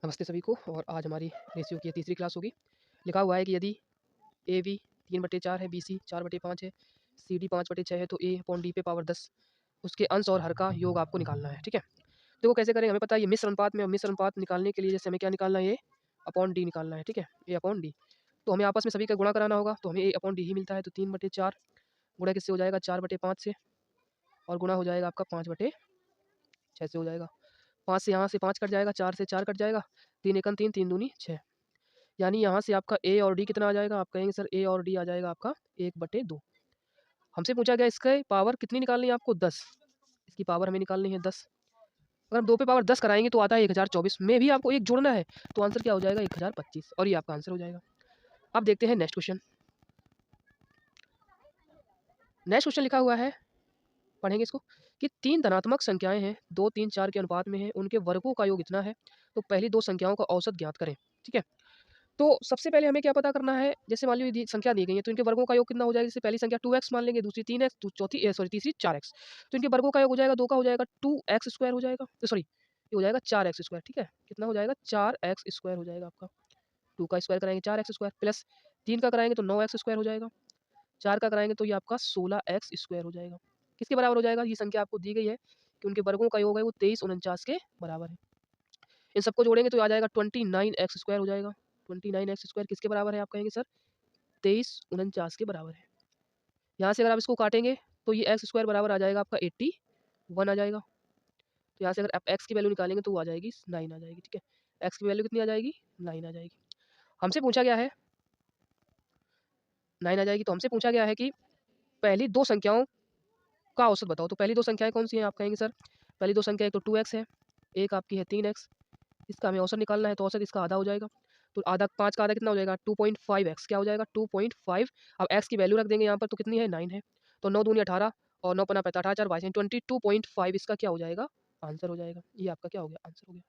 नमस्ते सभी को। और आज हमारी रेशियो की तीसरी क्लास होगी। लिखा हुआ है कि यदि ए बी 3/4 है, बी सी 4/5 है, सी डी 5/6 है तो ए अपॉन डी पे पावर 10 उसके अंश और हर का योग आपको निकालना है। ठीक है, तो वो कैसे करेंगे हमें पता है। ये मिश्र अनुपात में, मिश्र अनुपात निकालने के लिए जैसे हमें क्या निकालना है, ए अपॉन डी निकालना है। ठीक है, ए अपॉन डी। तो हमें आपस में सभी का गुणा कराना होगा, तो हमें ए अपॉन डी ही मिलता है। तो 3/4 गुणा किससे हो जाएगा, 4/5 से, और गुणा हो जाएगा आपका 5/6 से हो जाएगा। 5 से यहाँ से 5 कट जाएगा, 4 से 4 कट जाएगा, 3 एकम 3, 3 दूनी 6। यानी यहाँ से आपका ए और डी कितना आ जाएगा। आप कहेंगे सर ए और डी आ जाएगा आपका 1/2। हमसे पूछा गया इसका पावर कितनी निकालनी है आपको, 10। इसकी पावर हमें निकालनी है 10। अगर हम 2 पे पावर 10 कराएंगे तो आता है 1024 में भी आपको एक जोड़ना है, तो आंसर क्या हो जाएगा 1025, और ये आपका आंसर हो जाएगा। अब देखते हैं नेक्स्ट क्वेश्चन। नेक्स्ट क्वेश्चन लिखा हुआ है, पढ़ेंगे इसको, कि 3 धनात्मक संख्याएं हैं, 2, 3, 4 के अनुपात में है, उनके वर्गों का योग इतना है, तो पहली 2 संख्याओं का औसत ज्ञात करें। ठीक है, तो सबसे पहले हमें क्या पता करना है। जैसे मान लीजिए संख्या दी गई है तो इनके वर्गों का योग कितना हो जाएगा। जैसे पहली संख्या 2x मान लेंगे, दूसरी 3x, तीसरी 4x। तो इनके वर्गों का योग हो जाएगा, 2 का हो जाएगा 2x² हो जाएगा, तो सॉरी ये हो जाएगा 4x²। ठीक है, कितना हो जाएगा 4x² हो जाएगा आपका। 2 का स्क्वायर कराएंगे 4x² प्लस 3 का कराएंगे तो 9x² हो जाएगा, 4 का कराएंगे तो ये आपका 16x² हो जाएगा। किसके बराबर हो जाएगा, ये संख्या आपको दी गई है कि उनके वर्गों का योग है वो 2349 के बराबर है। इन सबको जोड़ेंगे तो आ जाएगा 29x² हो जाएगा। 29x² किसके बराबर है, आप कहेंगे सर 2349 के बराबर है। यहाँ से अगर आप इसको काटेंगे तो ये x² बराबर आ जाएगा आपका 81 आ जाएगा। तो यहाँ से अगर आप x की वैल्यू निकालेंगे तो वो आ जाएगी 9 आ जाएगी। ठीक है, x की वैल्यू कितनी आ जाएगी, 9 आ जाएगी। हमसे पूछा गया है 9 आ जाएगी। तो हमसे पूछा गया है कि पहली 2 संख्याओं का औसत बताओ। तो पहली 2 संख्याएं कौन सी हैं, आप कहेंगे सर पहली 2 संख्या एक तो 2x है, एक आपकी है 3x। इसका हमें औसत निकालना है, तो औसत इसका आधा हो जाएगा। तो आधा 5 का आधा कितना हो जाएगा 2.5x, क्या हो जाएगा 2.5। अब x की वैल्यू रख देंगे यहाँ पर, तो कितनी है 9 है। तो 9 दूनी 18 और 9 पना 18, 4 22 22.5 इसका क्या हो जाएगा, आंसर हो जाएगा। ये आपका क्या हो गया, आंसर हो गया।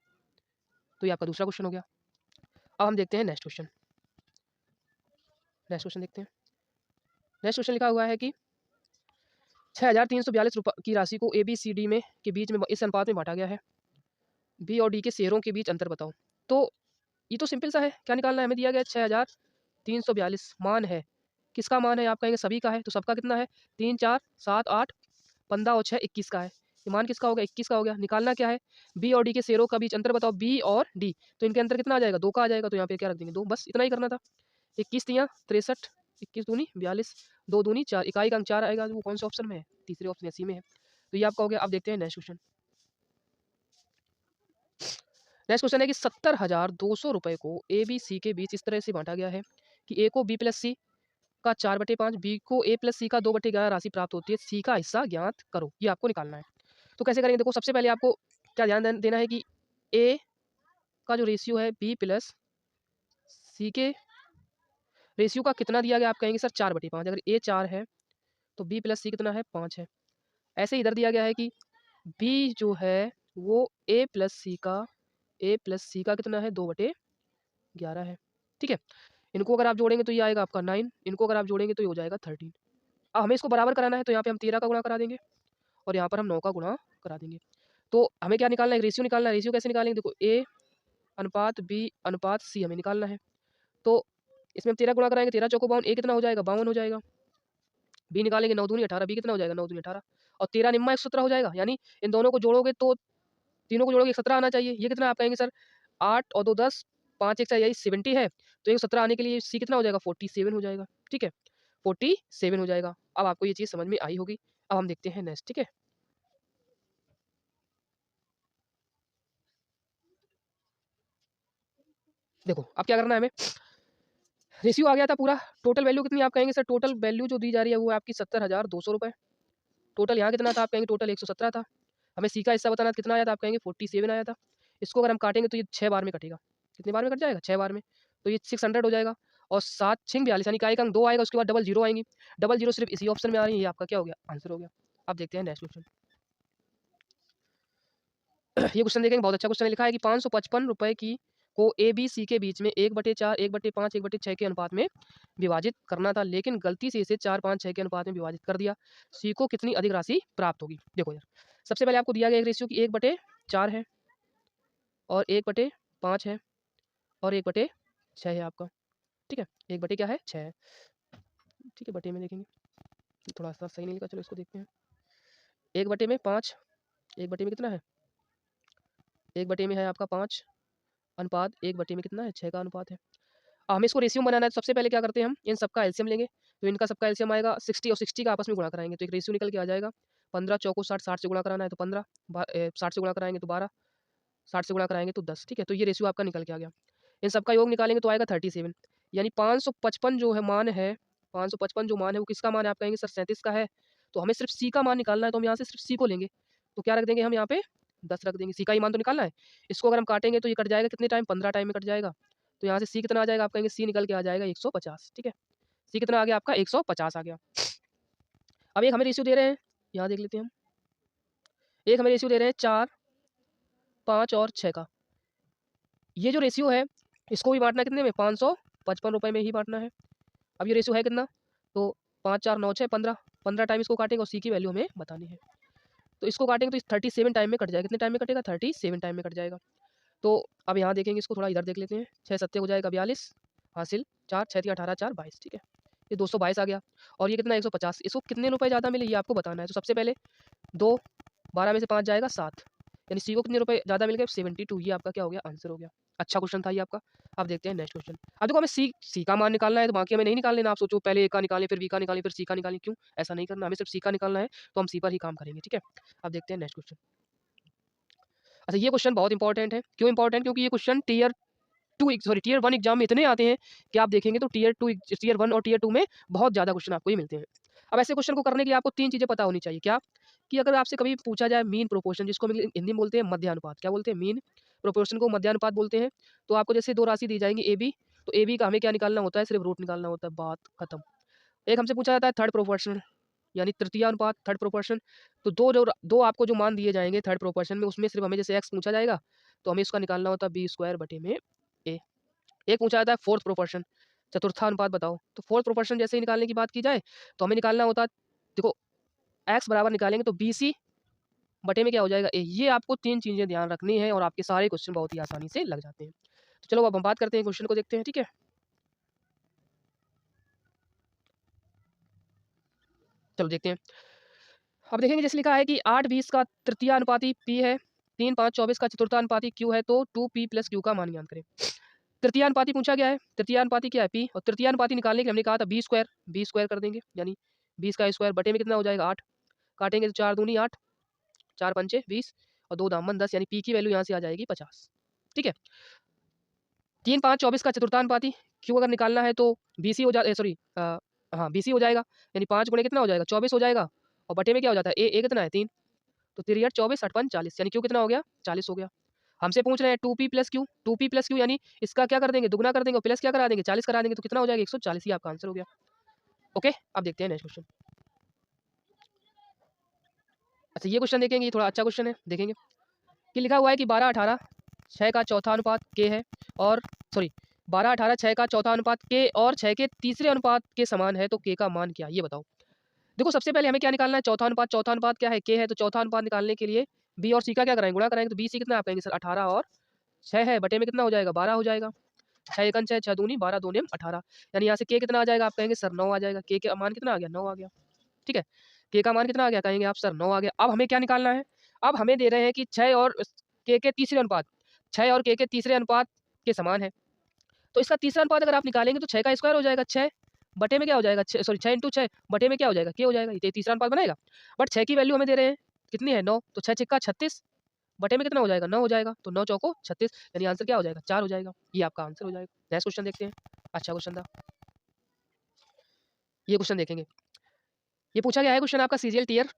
तो ये आपका दूसरा क्वेश्चन हो गया। अब हम देखते हैं नेक्स्ट क्वेश्चन। नेक्स्ट क्वेश्चन देखते हैं। नेक्स्ट क्वेश्चन लिखा हुआ है कि 6342 रुपये की राशि को ABCD में के बीच में इस अनुपात में बांटा गया है। बी और डी के शेयरों के बीच अंतर बताओ। तो ये तो सिंपल सा है, क्या निकालना है, हमें दिया गया 6342 मान है। किसका मान है, आप कहेंगे सभी का है। तो सबका कितना है 3, 4, 7, 8, 15 और 6 21 का है। ये मान किसका हो गया, 21 का हो गया। निकालना क्या है, बी और डी के शेयरों का बीच अंतर बताओ, बी और डी। तो इनके अंतर कितना आ जाएगा, 2 का आ जाएगा। तो यहाँ पे क्या रख देंगे 2, बस इतना ही करना था। 21 तियाँ 63, 21 दूनी 42, 2 दूनी 4, इकाई का अंक 4 आएगा। वो कौन से ऑप्शन में है, तीसरे ऑप्शन सी में है। तो ये आपका हो गया। अब देखते हैं नेक्स्ट क्वेश्चन। नेक्स्ट क्वेश्चन है कि 70,200 रुपये को ए बी सी के बीच इस तरह से बांटा गया है कि ए को बी प्लस सी का 4/5, बी को ए प्लस सी का 2/11 राशि प्राप्त होती है। सी का हिस्सा ज्ञात करो। ये आपको निकालना है। तो कैसे करेंगे, देखो सबसे पहले आपको क्या ध्यान देना है कि ए का जो रेशियो है बी प्लस सी के रेशियो का कितना दिया गया, आप कहेंगे सर 4/5। अगर ए 4 है तो बी प्लस सी कितना है 5 है। ऐसे इधर दिया गया है कि बी जो है वो ए प्लस सी का कितना है 2/11 है। ठीक है, इनको अगर आप जोड़ेंगे तो ये आएगा आपका 9, इनको अगर आप जोड़ेंगे तो ये हो जाएगा 13। अब हमें इसको बराबर कराना है, तो यहाँ पे हम 13 का गुणा करा देंगे और यहाँ पर हम 9 का गुणा करा देंगे। तो हमें क्या निकालना है, रेशियो निकालना है। रेशियो कैसे निकालेंगे, देखो ए अनुपात बी अनुपात सी हमें निकालना है। तो इसमें हम 13 गुणा कराएंगे, 13 चौको 52, ए कितना हो जाएगा 52 हो जाएगा। बी निकालेंगे 9 दूनी 18, बी कितना हो जाएगा 9 दूनी 18, और 13 निम्मा 117 हो जाएगा। यानी इन दोनों को जोड़ोगे तो तीनों को जोड़ोगे 17 आना चाहिए। ये कितना आप कहेंगे सर 8 और 2 10, 5 1 यही 70 है। तो 117 आने के लिए सी कितना हो जाएगा 47 हो जाएगा। ठीक है, 47 हो जाएगा। अब आपको ये चीज़ समझ में आई होगी। अब हम देखते हैं नेक्स्ट। ठीक है, देखो अब क्या करना है हमें। रेशियो आ गया था पूरा। टोटल वैल्यू कितनी आप कहेंगे सर, टोटल वैल्यू जो दी जा रही है वो है आपकी 70,200 रुपये। टोटल यहाँ कितना था, आप कहेंगे टोटल 117 था। हमें सी का हिस्सा बताना कितना आया था, आप कहेंगे 47 आया था। इसको अगर हम काटेंगे तो ये 6 बार में कटेगा। कितने बार में कट जाएगा, 6 बार में। तो ये 600 हो जाएगा। और 7 6 42 यानी इकाई का अंक 2 आएगा, उसके बाद डबल जीरो आएंगी। डबल जीरो सिर्फ इसी ऑप्शन में आ रही है। ये आपका क्या हो गया, आंसर हो गया। अब देखते हैं नेक्स्ट क्वेश्चन। ये क्वेश्चन देखेंगे, बहुत अच्छा क्वेश्चन है। लिखा है कि 555 रुपये की को ए बी सी के बीच में 1/4, 1/5, 1/6 के अनुपात में विभाजित करना था, लेकिन गलती से इसे 4, 5, 6 के अनुपात में विभाजित कर दिया। सी को कितनी अधिक राशि प्राप्त होगी। देखो यार, सबसे पहले आपको दिया गया एक रेशियो की 1/4 है और 1/5 5 है और 1/6 है आपका, ठीक है। 1 क्या है 6 है, ठीक है। बटे में देखेंगे थोड़ा सा सही नहीं लिखा, चलो इसको देखते हैं। 1/5, 1 में कितना है, 1 में है आपका 5 अनुपात 1 में कितना है 6 का अनुपात है। हमें इसको रेशियो बनाना है, तो सबसे पहले क्या करते हैं हम इन सबका एलसीएम लेंगे। तो इनका सबका एलसीएम आएगा 60 और 60 का आपस में गुणा कराएंगे तो एक रेशियो निकल के आ जाएगा। 15 चौको 60, 60 से गुणा कराना है तो 15, 60 से गुणा कराएंगे तो 12, 60 से गुणा कराएंगे तो 10, ठीक है। तो ये रेशियो आपका निकल के आ गया। इन सबका योग निकालेंगे तो आएगा 37, यानी 555 जो है मान है, 555 जो मान है वो किसका मान है आप कहेंगे सर 37 का है। तो हमें सिर्फ सी का मान निकालना है, तो हम यहाँ से सिर्फ सी को लेंगे। तो क्या रख देंगे हम यहाँ पे 10 रख देंगे, सी का ही मान तो निकालना है। इसको अगर हम काटेंगे तो ये कट जाएगा कितने टाइम, 15 टाइम में कट जाएगा। तो यहाँ से सी कितना आ जाएगा आप कहेंगे, सी निकल के आ जाएगा 150, ठीक है। सी कितना आ गया आपका 150 आ गया। अब एक हमें रेशियो दे रहे हैं, यहाँ देख लेते हैं हम। एक हमें रेशियो दे रहे हैं 4, 5 और 6 का। ये जो रेशियो है इसको भी बांटना कितने में, 555 रुपये में ही बांटना है। अब ये रेशियो है कितना, तो 5 4 9 6 15, 15 टाइम इसको काटेंगे और सी की वैल्यू हमें बतानी है। तो इसको काटेंगे तो 37 टाइम में कट जाएगा। कितने टाइम में कटेगा, 37 टाइम में कट जाएगा। तो अब यहाँ देखेंगे इसको, थोड़ा इधर देख लेते हैं। 6 सत्ते हो जाएगा 42 हासिल, 4 6 3 18 4 22, ठीक है। ये 222 आ गया। और ये कितना 150, इसको कितने रुपए ज़्यादा मिले ये आपको बताना है। तो सबसे पहले 2, 12 में से 5 जाएगा 7, यानी सी को कितने रुपए ज़्यादा मिल गए 72। ये आपका क्या हो गया, आंसर हो गया। अच्छा क्वेश्चन था ये आपका। अब देखते हैं नेक्स्ट क्वेश्चन। अब देखो हमें सी का मान निकालना है, तो बाकी हमें नहीं निकालने ना। आप सोचो पहले ए का निकालें फिर बी का निकालें फिर सी का निकालें, क्यों, ऐसा नहीं करना। हमें सिर्फ सी का निकालना है तो हम सी पर ही काम करेंगे, ठीक है। अब देखते हैं नेक्स्ट क्वेश्चन। अच्छा ये क्वेश्चन बहुत इंपॉर्टेंट है। क्यों इंपॉर्टेंट, क्योंकि ये क्वेश्चन टीयर 1 एग्जाम में इतने आते हैं कि आप देखेंगे तो टीयर 1 और टीयर 2 में बहुत ज़्यादा क्वेश्चन आपको ये मिलते हैं। अब ऐसे क्वेश्चन को करने के लिए आपको 3 चीज़ें पता होनी चाहिए। क्या, कि अगर आपसे कभी पूछा जाए मीन प्रोपोर्शन, जिसको हम हिंदी में बोलते हैं मध्यानुपात, क्या बोलते हैं, मीन प्रोपोर्शन को मध्यानुपात बोलते हैं। तो आपको जैसे 2 राशि दी जाएंगी ए बी, तो ए बी का हमें क्या निकालना होता है, सिर्फ रूट निकालना होता है, बात खत्म। एक हमसे पूछा जाता है थर्ड प्रोपोर्शन, यानी तृतीय अनुपात, थर्ड प्रोपोर्शन। तो दो आपको जो मान दिए जाएंगे थर्ड प्रोपोर्शन में, उसमें सिर्फ हमें जैसे एक्स पूछा जाएगा तो हमें इसका निकालना होता है बी स्क्वायर बटे में ए। एक पूछा जाता है फोर्थ प्रोपोर्शन, चतुर्थानुपात बताओ। तो फोर्थ प्रोपोर्शन जैसे ही निकालने की बात की जाए तो हमें निकालना होता है, देखो एक्स बराबर निकालेंगे तो बी सी बटे में क्या हो जाएगा ए। ये आपको 3 चीज़ें ध्यान रखनी है और आपके सारे क्वेश्चन बहुत ही आसानी से लग जाते हैं। तो चलो अब हम बात करते हैं, क्वेश्चन को देखते हैं, ठीक है। चलो देखते हैं। अब देखेंगे जैसे लिखा है कि 8 20 का तृतीय अनुपाती पी है, 3 5 24 का चतुर्थानुपाती क्यू है, तो 2p प्लस क्यू का मान ज्ञात करें। तृतीय अनुपाती पूछा गया है, तृतीय अनुपाती क्या है पी, और तृतीय अनुपाती निकालने के लिए हमने कहा था बी स्क्वायर कर देंगे, यानी 20 का स्क्वायर बटे में कितना हो जाएगा 8, काटेंगे तो 4 दूनी 8, 4 पंचे 20 और 2 दामन 10, यानी पी की वैल्यू यहाँ से आ जाएगी 50, ठीक है। 3 5 24 का चतुर्थानुपाती क्यू अगर निकालना है तो बीसी हो जाए, सॉरी हाँ बीसी हो जाएगा, यानी 5 गुणे कितना हो जाएगा 24 हो जाएगा, और बटे में क्या हो जाता है ए कितना है 3, तो 3 8 24 8 5 40, यानी क्यू कितना हो गया 40 हो गया। हमसे पूछ रहे हैं 2p प्लस क्यू, यानी इसका क्या कर देंगे दुगना कर देंगे और प्लस क्या करा देंगे 40 करा देंगे, तो कितना हो जाएगा 140, ही आपका आंसर हो गया। ओके अब देखते हैं नेक्स्ट क्वेश्चन। अच्छा ये क्वेश्चन देखेंगे, ये थोड़ा अच्छा क्वेश्चन है, देखेंगे कि लिखा हुआ है कि 12 18 6 का चौथा अनुपात के है, और सॉरी 12 18 6 का चौथा अनुपात के और 6 के तीसरे अनुपात के समान है, तो के का मान क्या, ये बताओ। देखो सबसे पहले हमें क्या निकालना है, चौथा अनुपात क्या है के है, तो चौथा अनुपात निकालने के लिए बी और सी का क्या कराएंगे गुणा कराएंगे, तो बी सी कितना आप कहेंगे सर 18 और 6 है, बटे में कितना हो जाएगा 12 हो जाएगा, 6 एकन 6 6 दूनी 12 दूनी 18, यानी यहाँ से के कितना आ जाएगा आप कहेंगे सर 9 आ जाएगा। के मान कितना आ गया 9 आ गया, ठीक है। के का मान कितना आ गया कहेंगे आप सर 9 आ गया। अब हमें क्या निकालना है, अब हमें दे रहे हैं कि 6 और के तीसरे अनुपात, 6 और के तीसरे अनुपात के समान है, तो इसका तीसरा अनुपात अगर आप निकालेंगे तो 6 का स्क्वायर हो जाएगा, 6 बटे में क्या हो जाएगा, सॉरी 6 इंटू 6 बटे में क्या हो जाएगा के हो जाएगा, ये तीसरा अनुपात बनेगा। बट 6 की वैल्यू हमें दे रहे हैं कितनी है 9, तो 6 छिक्का 36 बटे में कितना हो जाएगा 9 हो जाएगा, तो 9 चौको 36, यानी आंसर क्या हो जाएगा 4 हो जाएगा, ये आपका आंसर हो जाएगा। नेक्स्ट क्वेश्चन देखते हैं, अच्छा क्वेश्चन था ये, क्वेश्चन देखेंगे। ये पूछा गया है क्वेश्चन आपका सीजीएल टीयर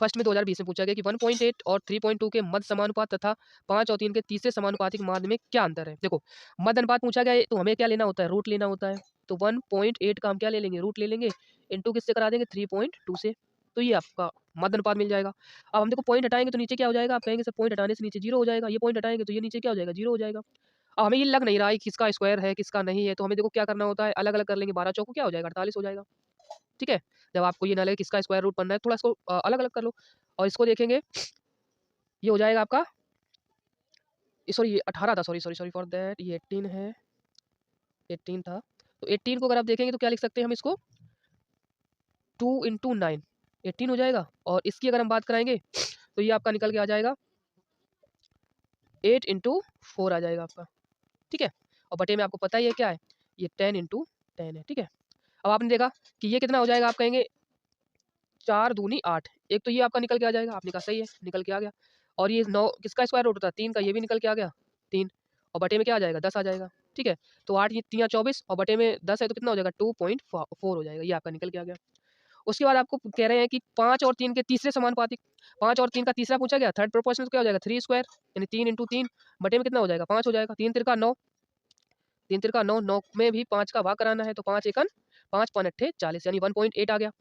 फर्स्ट में 2020 में पूछा गया कि 1.8 और 3.2 के मध्य समानुपात तथा 5 और 3 के तीसरे समानुपातिक माध्य में क्या अंतर है। देखो मध्य अनुपात पूछा गया है तो हमें क्या लेना होता है, रूट लेना होता है। तो 1.8 का हम क्या ले लेंगे, रूट ले लेंगे, इंटू किससे करा देंगे 3.2 से, तो ये आपका मध्य अनुपात मिल जाएगा। अब हम देखो पॉइंट हटाएंगे तो नीचे क्या हो जाएगा, आप कहेंगे सर पॉइंट हटाने से नीचे जीरो हो जाएगा, ये पॉइंट हटाएंगे तो ये नीचे क्या हो जाएगा जीरो हो जाएगा। अब हमें ये लग नहीं रहा है किसका स्क्वायर है किसका नहीं है, तो हमें देखो क्या करना होता है, अलग अलग कर लेंगे, 12 चौको क्या हो जाएगा 48 हो जाएगा, ठीक है। जब आपको ये ना लगे किसका स्क्वायर रूट बनना है, थोड़ा इसको अलग अलग कर लो, और इसको देखेंगे ये हो जाएगा आपका सॉरी ये 18 था, sorry sorry sorry for that, ये 18 है, 18 था। तो 18 को अगर आप देखेंगे तो क्या लिख सकते हैं हम इसको, 2 इंटू 9 18 हो जाएगा। और इसकी अगर हम बात कराएंगे तो ये आपका निकल के आ जाएगा 8 इंटू 4 आ जाएगा आपका, ठीक है। और बटे में आपको पता ही है क्या है, ये 10 इंटू 10 है, ठीक है। अब आपने देखा कि ये कितना हो जाएगा, आप कहेंगे 4 दूनी 8, एक तो ये आपका निकल के आ जाएगा, आपने कहा सही है, निकल के आ गया। और ये 9 किसका स्क्वायर रूट होता है, 3 का, ये भी निकल के आ गया 3। और बटे में क्या आ जाएगा, 10 आ जाएगा, ठीक है। तो 8 ये 3 24 और बटे में 10 है तो कितना हो जाएगा, 2.4 हो जाएगा, ये आपका निकल के आ गया। उसके बाद आपको कह रहे हैं कि 5 और 3 के तीसरे समानुपाती, 5 और 3 का तीसरा पूछा गया, थर्ड प्रोपोर्शनल, तो क्या हो जाएगा 3 स्क्वायर, यानी 3 इंटू 3 बटे में कितना हो जाएगा 5 हो जाएगा। 3 तिरका 9, 3 तिरका 9, 9 में भी 5 का भाग कराना है तो 5 एकन 5 5 अट्ठे 40, यानी 1.8 आ गया।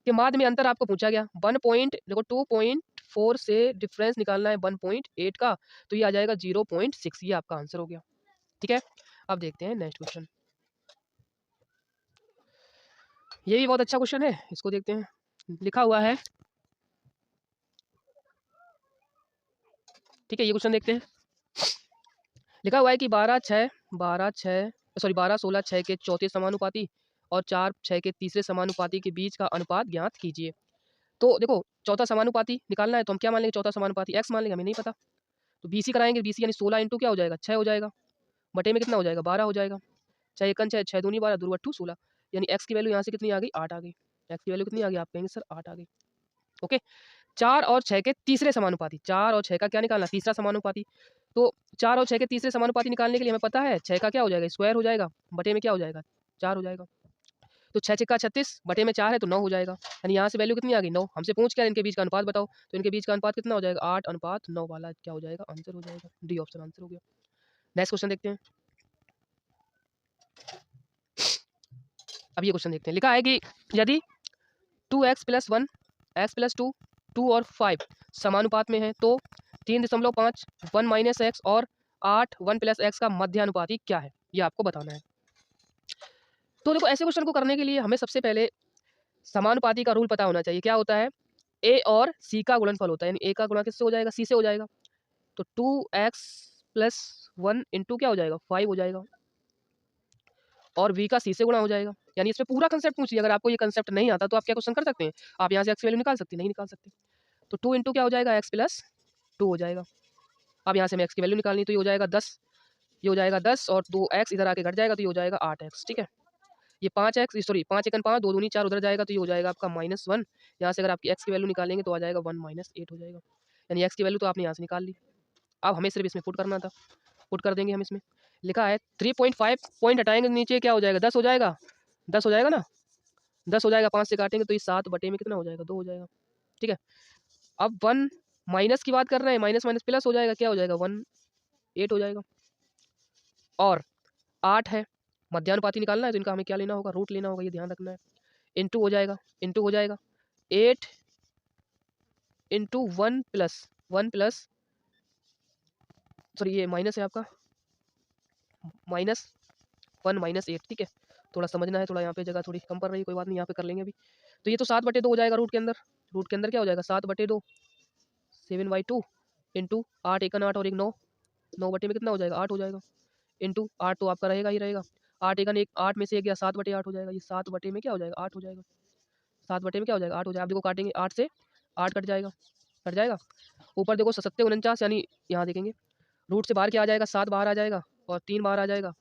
के बाद में अंतर आपको पूछा गया 1 पॉइंट, देखो 2.4 से डिफरेंस निकालना है 1.8 का, तो ये आ जाएगा 0.6, ये आपका आंसर हो गया, ठीक है। अब देखते हैं नेक्स्ट क्वेश्चन, ये भी बहुत अच्छा क्वेश्चन है, इसको देखते हैं। लिखा हुआ है, ठीक है, ये क्वेश्चन देखते हैं। लिखा हुआ है कि 12 16 6 के चौथे समानुपाती और 4 6 के तीसरे समानुपाती के बीच का अनुपात ज्ञात कीजिए। तो देखो चौथा समानुपाती निकालना है तो हम क्या मान लेंगे, चौथा समानुपाती x मान लेंगे, हमें नहीं पता। तो बीसी कराएंगे, बीसी यानी 16 इंटू क्या हो जाएगा 6 हो जाएगा, बटे में कितना हो जाएगा 12 हो जाएगा। 6 एकन 6, 6 दूनी 12, दुर्वट्ठू 16, यानी x की वैल्यू यहाँ से कितनी आ गई 8 आ गई। x की वैल्यू कितनी आ गई, आप कहेंगे सर 8 आ गई, ओके। 4 और 6 के तीसरे समानुपाती, 4 और 6 का क्या निकालना, तीसरा समानुपाती। तो 4 और 6 के तीसरे समानुपाती निकालने के लिए हमें पता है 6 का क्या हो जाएगा स्क्वायर हो जाएगा, बटे में क्या हो जाएगा 4 हो जाएगा। तो 6 छक्का 36, बटे में 4 है तो 9 हो जाएगा, यानी यहाँ से वैल्यू कितनी आ गई 9। हमसे पूछ क्या इनके बीच का अनुपात बताओ, तो इनके बीच का अनुपात कितना हो जाएगा 8 अनुपात 9 वाला क्या हो जाएगा, आंसर हो जाएगा, डी ऑप्शन आंसर हो गया। नेक्स्ट क्वेश्चन देखते हैं। अब ये क्वेश्चन देखते हैं, लिखा है कि यदि 2x प्लस 1 x प्लस 2 2 और 5 समानुपात में है तो 3.5 1 माइनस एक्स और 8 1 प्लस एक्स का मध्यानुपाती क्या है, ये आपको बताना है। तो देखो ऐसे क्वेश्चन को करने के लिए हमें सबसे पहले समानुपाती का रूल पता होना चाहिए, क्या होता है, ए और सी का गुणनफल होता है, यानी ए का गुणा किससे हो जाएगा, सी से हो जाएगा। तो 2x प्लस 1 इंटू क्या हो जाएगा 5 हो जाएगा, और v का c से गुणा हो जाएगा, यानी इसमें पूरा कंसेप्ट पूछिए। अगर आपको ये कंसेप्ट नहीं आता तो आप क्या क्वेश्चन कर सकते हैं, आप यहाँ से x की वैल्यू निकाल सकते हैं, नहीं निकाल सकते। तो 2 इंटू क्या हो जाएगा x प्लस 2 हो जाएगा। अब यहाँ से हमें x की वैल्यू निकालनी, तो ये हो जाएगा 10, ये हो जाएगा 10 और 2x इधर आके घट जाएगा तो ये हो जाएगा 8x, ठीक है। ये 5x, सॉरी 5 एकन 5, 2 दूनी 4 उधर जाएगा तो ये हो जाएगा आपका -1। यहाँ से अगर आपकी x की वैल्यू निकालेंगे तो आ जाएगा 1 माइनस 8 हो जाएगा, यानी x की वैल्यू तो आपने यहाँ से निकाल ली। अब हमें सिर्फ इसमें पुट करना था, पुट कर देंगे हम इसमें। लिखा है 3.5 पॉइंट हटाएंगे नीचे क्या हो जाएगा 10 हो जाएगा, 10 हो जाएगा ना, 10 हो जाएगा, 5 से काटेंगे तो ये 7 बटे में कितना हो जाएगा 2 हो जाएगा, ठीक है। अब 1 माइनस की बात कर रहे हैं, माइनस माइनस प्लस हो जाएगा, क्या हो जाएगा 1 8 हो जाएगा। और 8 है, मध्यानुपाती निकालना है तो इनका हमें क्या लेना होगा, रूट लेना होगा, ये ध्यान रखना है। इंटू हो जाएगा, इंटू हो जाएगा 8 इंटू 1 प्लस सॉरी ये माइनस है आपका, -1 -8, ठीक है। थोड़ा समझना है, थोड़ा यहाँ पे जगह थोड़ी कम पड़ रही है, कोई बात नहीं, यहाँ पे कर लेंगे अभी। तो ये तो 7/2 हो जाएगा रूट के अंदर, रूट के अंदर क्या हो जाएगा 7/2, 7/2 इंटू 8 एकन 8 और एक 9, 9 बटे में कितना हो जाएगा 8 हो जाएगा, इंटू 8 तो आपका रहेगा ही रहेगा, 8 एकन 1, 8 में से 1 गया 7/8 हो जाएगा, ये 7 बटे में क्या हो जाएगा 8 हो जाएगा, 7 बटे में क्या हो जाएगा 8 हो जाएगा। आप देखो काटेंगे 8 से 8 कट जाएगा, कट जाएगा। ऊपर देखो 77 49, यानी यहाँ देखेंगे रूट से बाहर क्या आ जाएगा 7 बाहर आ जाएगा और 3 बाहर आ जाएगा,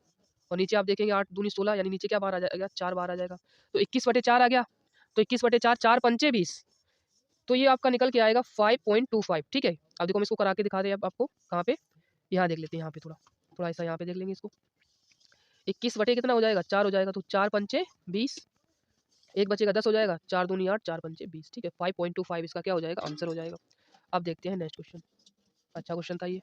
और नीचे आप देखेंगे 8 दूनी 16, यानी नीचे क्या बाहर आ जाएगा 4 बाहर आ जाएगा। तो 21/4 आ गया, तो 21/4 4 पंचे 20, तो ये आपका निकल के आएगा 5.25, ठीक है। अब देखो हम इसको करा के दिखा रहे हैं अब आपको, कहाँ पे, यहाँ देख लेते हैं, यहाँ पे थोड़ा थोड़ा ऐसा यहाँ पे देख लेंगे इसको। 21 बटे कितना हो जाएगा 4 हो जाएगा, तो 4 पंचे 20, एक बचेगा 10 हो जाएगा, 4 दूनी 8, 4 पंचे 20, ठीक है। 5.25 इसका क्या हो जाएगा आंसर हो जाएगा। अब देखते हैं नेक्स्ट क्वेश्चन, अच्छा क्वेश्चन था ये।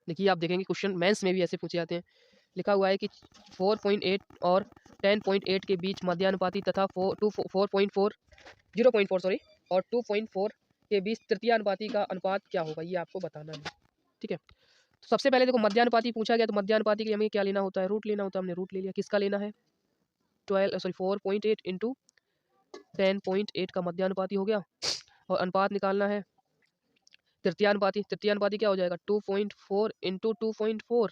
देखिए आप देखेंगे क्वेश्चन मेंस में भी ऐसे पूछे जाते हैं। लिखा हुआ है कि 4.8 और 10.8 के बीच मध्यानुपाती तथा 4.4 0.4 सॉरी और 2.4 के बीच तृतीयानुपाती का अनुपात क्या होगा, ये आपको बताना है, ठीक है। तो सबसे पहले देखो मध्यानुपाती पूछा गया, तो मध्यानुपाती के लिए हमें क्या लेना होता है, रूट लेना होता है, हमने रूट ले लिया। किसका लेना है 4.8 इंटू 10.8 का मध्यानुपाती हो गया, और अनुपात निकालना है तृतीयानुपाती क्या हो जाएगा 2.4 इंटू 2.4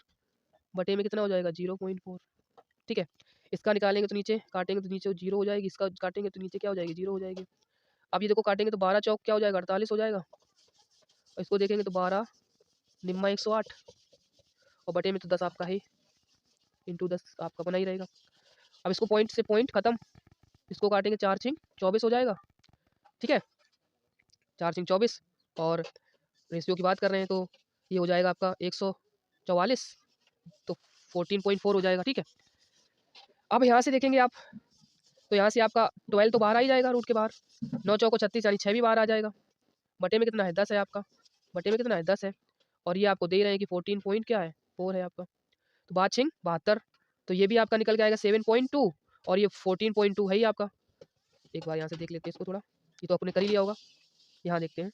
बटे में कितना हो जाएगा 0.4। ठीक है, इसका निकालेंगे तो नीचे काटेंगे तो नीचे 0 हो जाएगी, इसका काटेंगे तो नीचे क्या हो जाएगी 0 हो जाएगी। अब ये देखो काटेंगे तो 12 चौक क्या हो जाएगा 48 हो जाएगा, और इसको देखेंगे तो 12 निम्मा 108 और बटे में तो 10 आपका है, इंटू 10 आपका बना ही रहेगा। अब इसको पॉइंट से पॉइंट खत्म, इसको काटेंगे 4 छिंग 24 हो जाएगा। ठीक है, 4 छिंग 24 और रेशियो की बात कर रहे हैं तो ये हो जाएगा आपका 144, तो 14.4 हो जाएगा। ठीक है, अब यहाँ से देखेंगे आप तो यहाँ से आपका 12 तो बाहर आ ही जाएगा रूट के बाहर, 9 चौको 36 यानी 6 भी बाहर आ जाएगा। बटे में कितना है 10 है आपका, बटे में कितना है 10 है, और ये आपको दे रहे हैं कि 14 पॉइंट क्या है 4 है आपका, तो 5 छिंग 72, तो ये भी आपका निकल के आएगा 7.2 और ये 14.2 है ही आपका। एक बार यहाँ से देख लेते हैं इसको थोड़ा, ये तो आपने कर ही लिया होगा, यहाँ देखते हैं,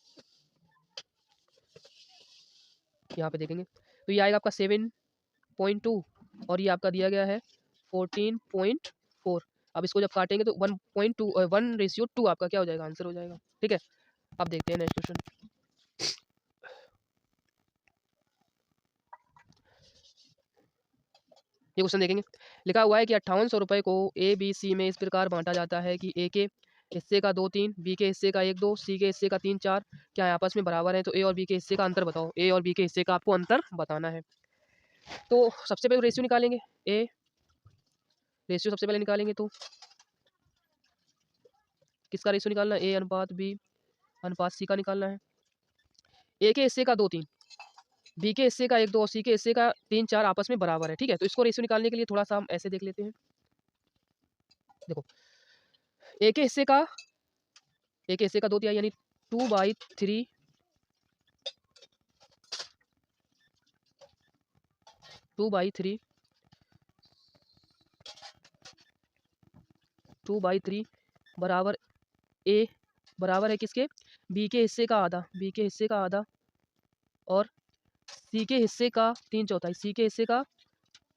यहाँ पे देखेंगे तो ये आएगा आपका 7.2 और ये आपका दिया गया है 14.4। अब इसको जब काटेंगे तो 1.2 1:2 आपका क्या हो जाएगा आंसर हो जाएगा। ठीक है, अब देखते हैं नेक्स्ट क्वेश्चन। ये क्वेश्चन देखेंगे, लिखा हुआ है कि 5800 रुपये को ए बी सी में इस प्रकार बांटा जाता है कि ए के हिस्से का 2 3, बी के हिस्से का 1 2, सी के हिस्से का 3 4 क्या आपस में बराबर है, तो ए और बी के हिस्से का अंतर बताओ। ए और बी के हिस्से का आपको अंतर बताना है। तो सबसे पहले रेशियो निकालेंगे, ए रेशियो सबसे पहले निकालेंगे तो किसका रेशियो निकालना है, ए अनुपात बी अनुपात सी का निकालना है। ए के हिस्से का 2 3, बी के हिस्से का 1 2 और सी के हिस्से का 3 4 आपस में बराबर है। ठीक है, तो इसको रेशियो निकालने के लिए थोड़ा सा हम ऐसे देख लेते हैं। देखो ए के हिस्से का 2 तिहाई यानी 2/3 2/3 बराबर ए बराबर है किसके, बी के हिस्से का आधा, बी के हिस्से का आधा और सी के हिस्से का 3/4, सी के हिस्से का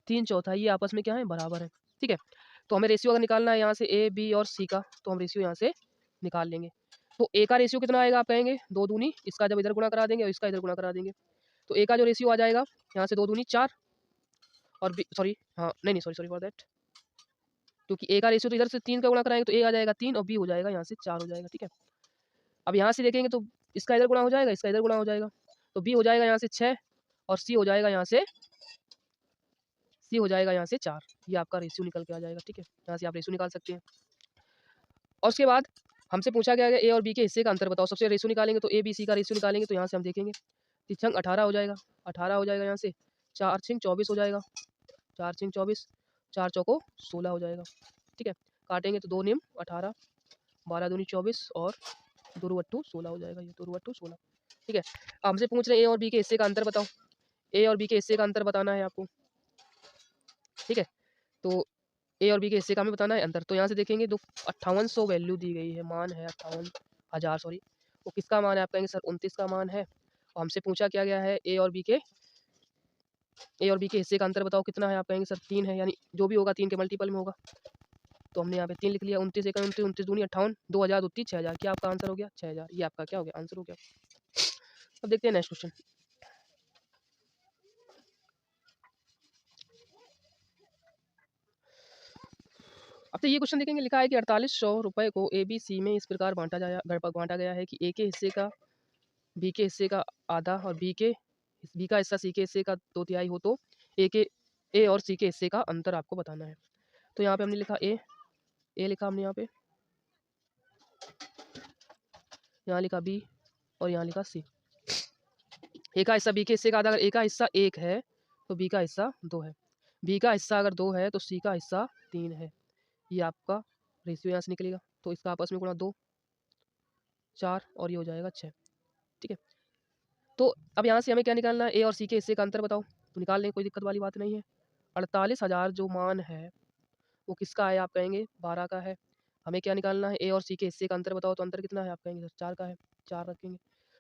3/4, ये आपस में क्या है बराबर है। ठीक है, तो हमें रेशियो अगर निकालना है यहाँ से ए बी और सी का, तो हम रेशियो यहाँ से निकाल लेंगे। तो ए का रेशियो कितना आएगा आप कहेंगे 2 दूनी, इसका जब इधर गुणा करा देंगे और इसका इधर गुणा करा देंगे, तो ए का जो रेशियो आ जाएगा यहाँ से 2 दूनी 4 और बी सॉरी हाँ नहीं सॉरी फॉर दैट, क्योंकि ए का रेशियो तो इधर से 3 का गुणा कराएंगे तो ए आ जाएगा 3 और बी हो जाएगा यहाँ से 4 हो जाएगा। ठीक है, अब यहाँ से देखेंगे तो इसका इधर गुणा हो जाएगा, इसका इधर गुणा हो जाएगा, तो बी हो जाएगा यहाँ से 6 और सी हो जाएगा यहाँ से 4। ये आपका रेशियो निकल के आ जाएगा। ठीक है, यहाँ से आप रेशियो निकाल सकते हैं। और उसके बाद हमसे पूछा गया है ए और बी के हिस्से का अंतर बताओ। सबसे रेशियो निकालेंगे तो ए बी सी का रेशियो निकालेंगे, तो यहाँ से हम देखेंगे तिछंग 18 हो जाएगा, 18 हो जाएगा यहाँ से, 4 छिंग 24 हो जाएगा, 4 छिंग 24, 4 चौको 16 हो जाएगा। ठीक है, काटेंगे तो 2 निम 18, 12 दूनी 24 और 2 रुअट्टू 16 हो जाएगा, ये 2 रुअट्टू 16। ठीक है, अब हमसे पूछ रहे हैं ए और बी के हिस्से का अंतर बताओ। ए और बी के हिस्से का अंतर बताना है आपको। ठीक है, तो ए और बी के हिस्से का हमें बताना है अंतर, तो यहाँ से देखेंगे 5800 वैल्यू दी गई है, मान है 58,000 सॉरी, वो किसका मान है आप कहेंगे सर 29 का मान है। और हमसे पूछा क्या गया है ए और बी के हिस्से का अंतर बताओ कितना है, आप कहेंगे सर 3 है, यानी जो भी होगा 3 के मल्टीपल में होगा, तो हमने यहाँ पे 3 लिख लिया। 29 एक 29, 29 दूनी 58, 2000 दूती 6000, क्या आपका आंसर हो गया 6000, ये आपका क्या हो गया आंसर हो गया। अब देखते हैं नेक्स्ट क्वेश्चन। अब तो ये क्वेश्चन देखेंगे, लिखा है कि 4800 रुपये को ए बी सी में इस प्रकार बांटा गया है कि ए के हिस्से का बी के हिस्से का आधा और बी का हिस्सा सी के हिस्से का 2 तिहाई हो, तो ए और सी के हिस्से का अंतर आपको बताना है। तो यहाँ पे हमने लिखा ए लिखा हमने यहाँ लिखा बी और यहाँ लिखा सी। ए का हिस्सा बी के हिस्से का आधा, अगर ए का हिस्सा 1 है तो बी का हिस्सा 2 है, बी का हिस्सा अगर 2 है तो सी का हिस्सा 3 है। ये आपका रेशियो यहाँ से निकलेगा, तो इसका आपस में गुणा 2 4 और ये हो जाएगा 6। ठीक है, तो अब यहाँ से हमें क्या निकालना है, ए और सी के हिस्से का अंतर बताओ, तो निकाल लें, कोई दिक्कत वाली बात नहीं है। 48,000 जो मान है वो किसका है आप कहेंगे 12 का है। हमें क्या निकालना है, ए और सी के हिस्से का अंतर बताओ, तो अंतर कितना है आप कहेंगे सर 4 का है, 4 रखेंगे,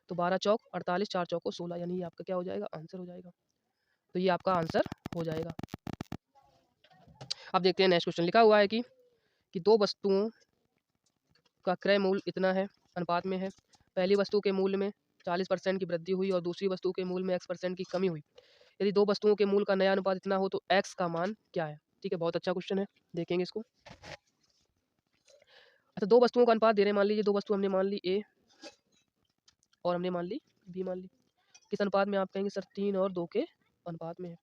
तो 12 चौक 48, 4 चौको 16, यानी ये आपका क्या हो जाएगा आंसर हो जाएगा। तो ये आपका आंसर हो जाएगा। अब देखते हैं नेक्स्ट क्वेश्चन, लिखा हुआ है कि 2 वस्तुओं का क्रय मूल्य इतना है अनुपात में है। पहली वस्तु के मूल्य में 40% की वृद्धि हुई और दूसरी वस्तु के मूल में x% की कमी हुई। यदि दो वस्तुओं के मूल का नया अनुपात इतना हो तो x का मान क्या है? ठीक है, बहुत अच्छा क्वेश्चन है, देखेंगे इसको। अच्छा, दो वस्तुओं का अनुपात दे रहे हैं, मान लीजिए दो वस्तु हमने मान ली A और हमने मान ली B मान ली। किस अनुपात में? आप कहेंगे सर 3 और 2 के अनुपात में है।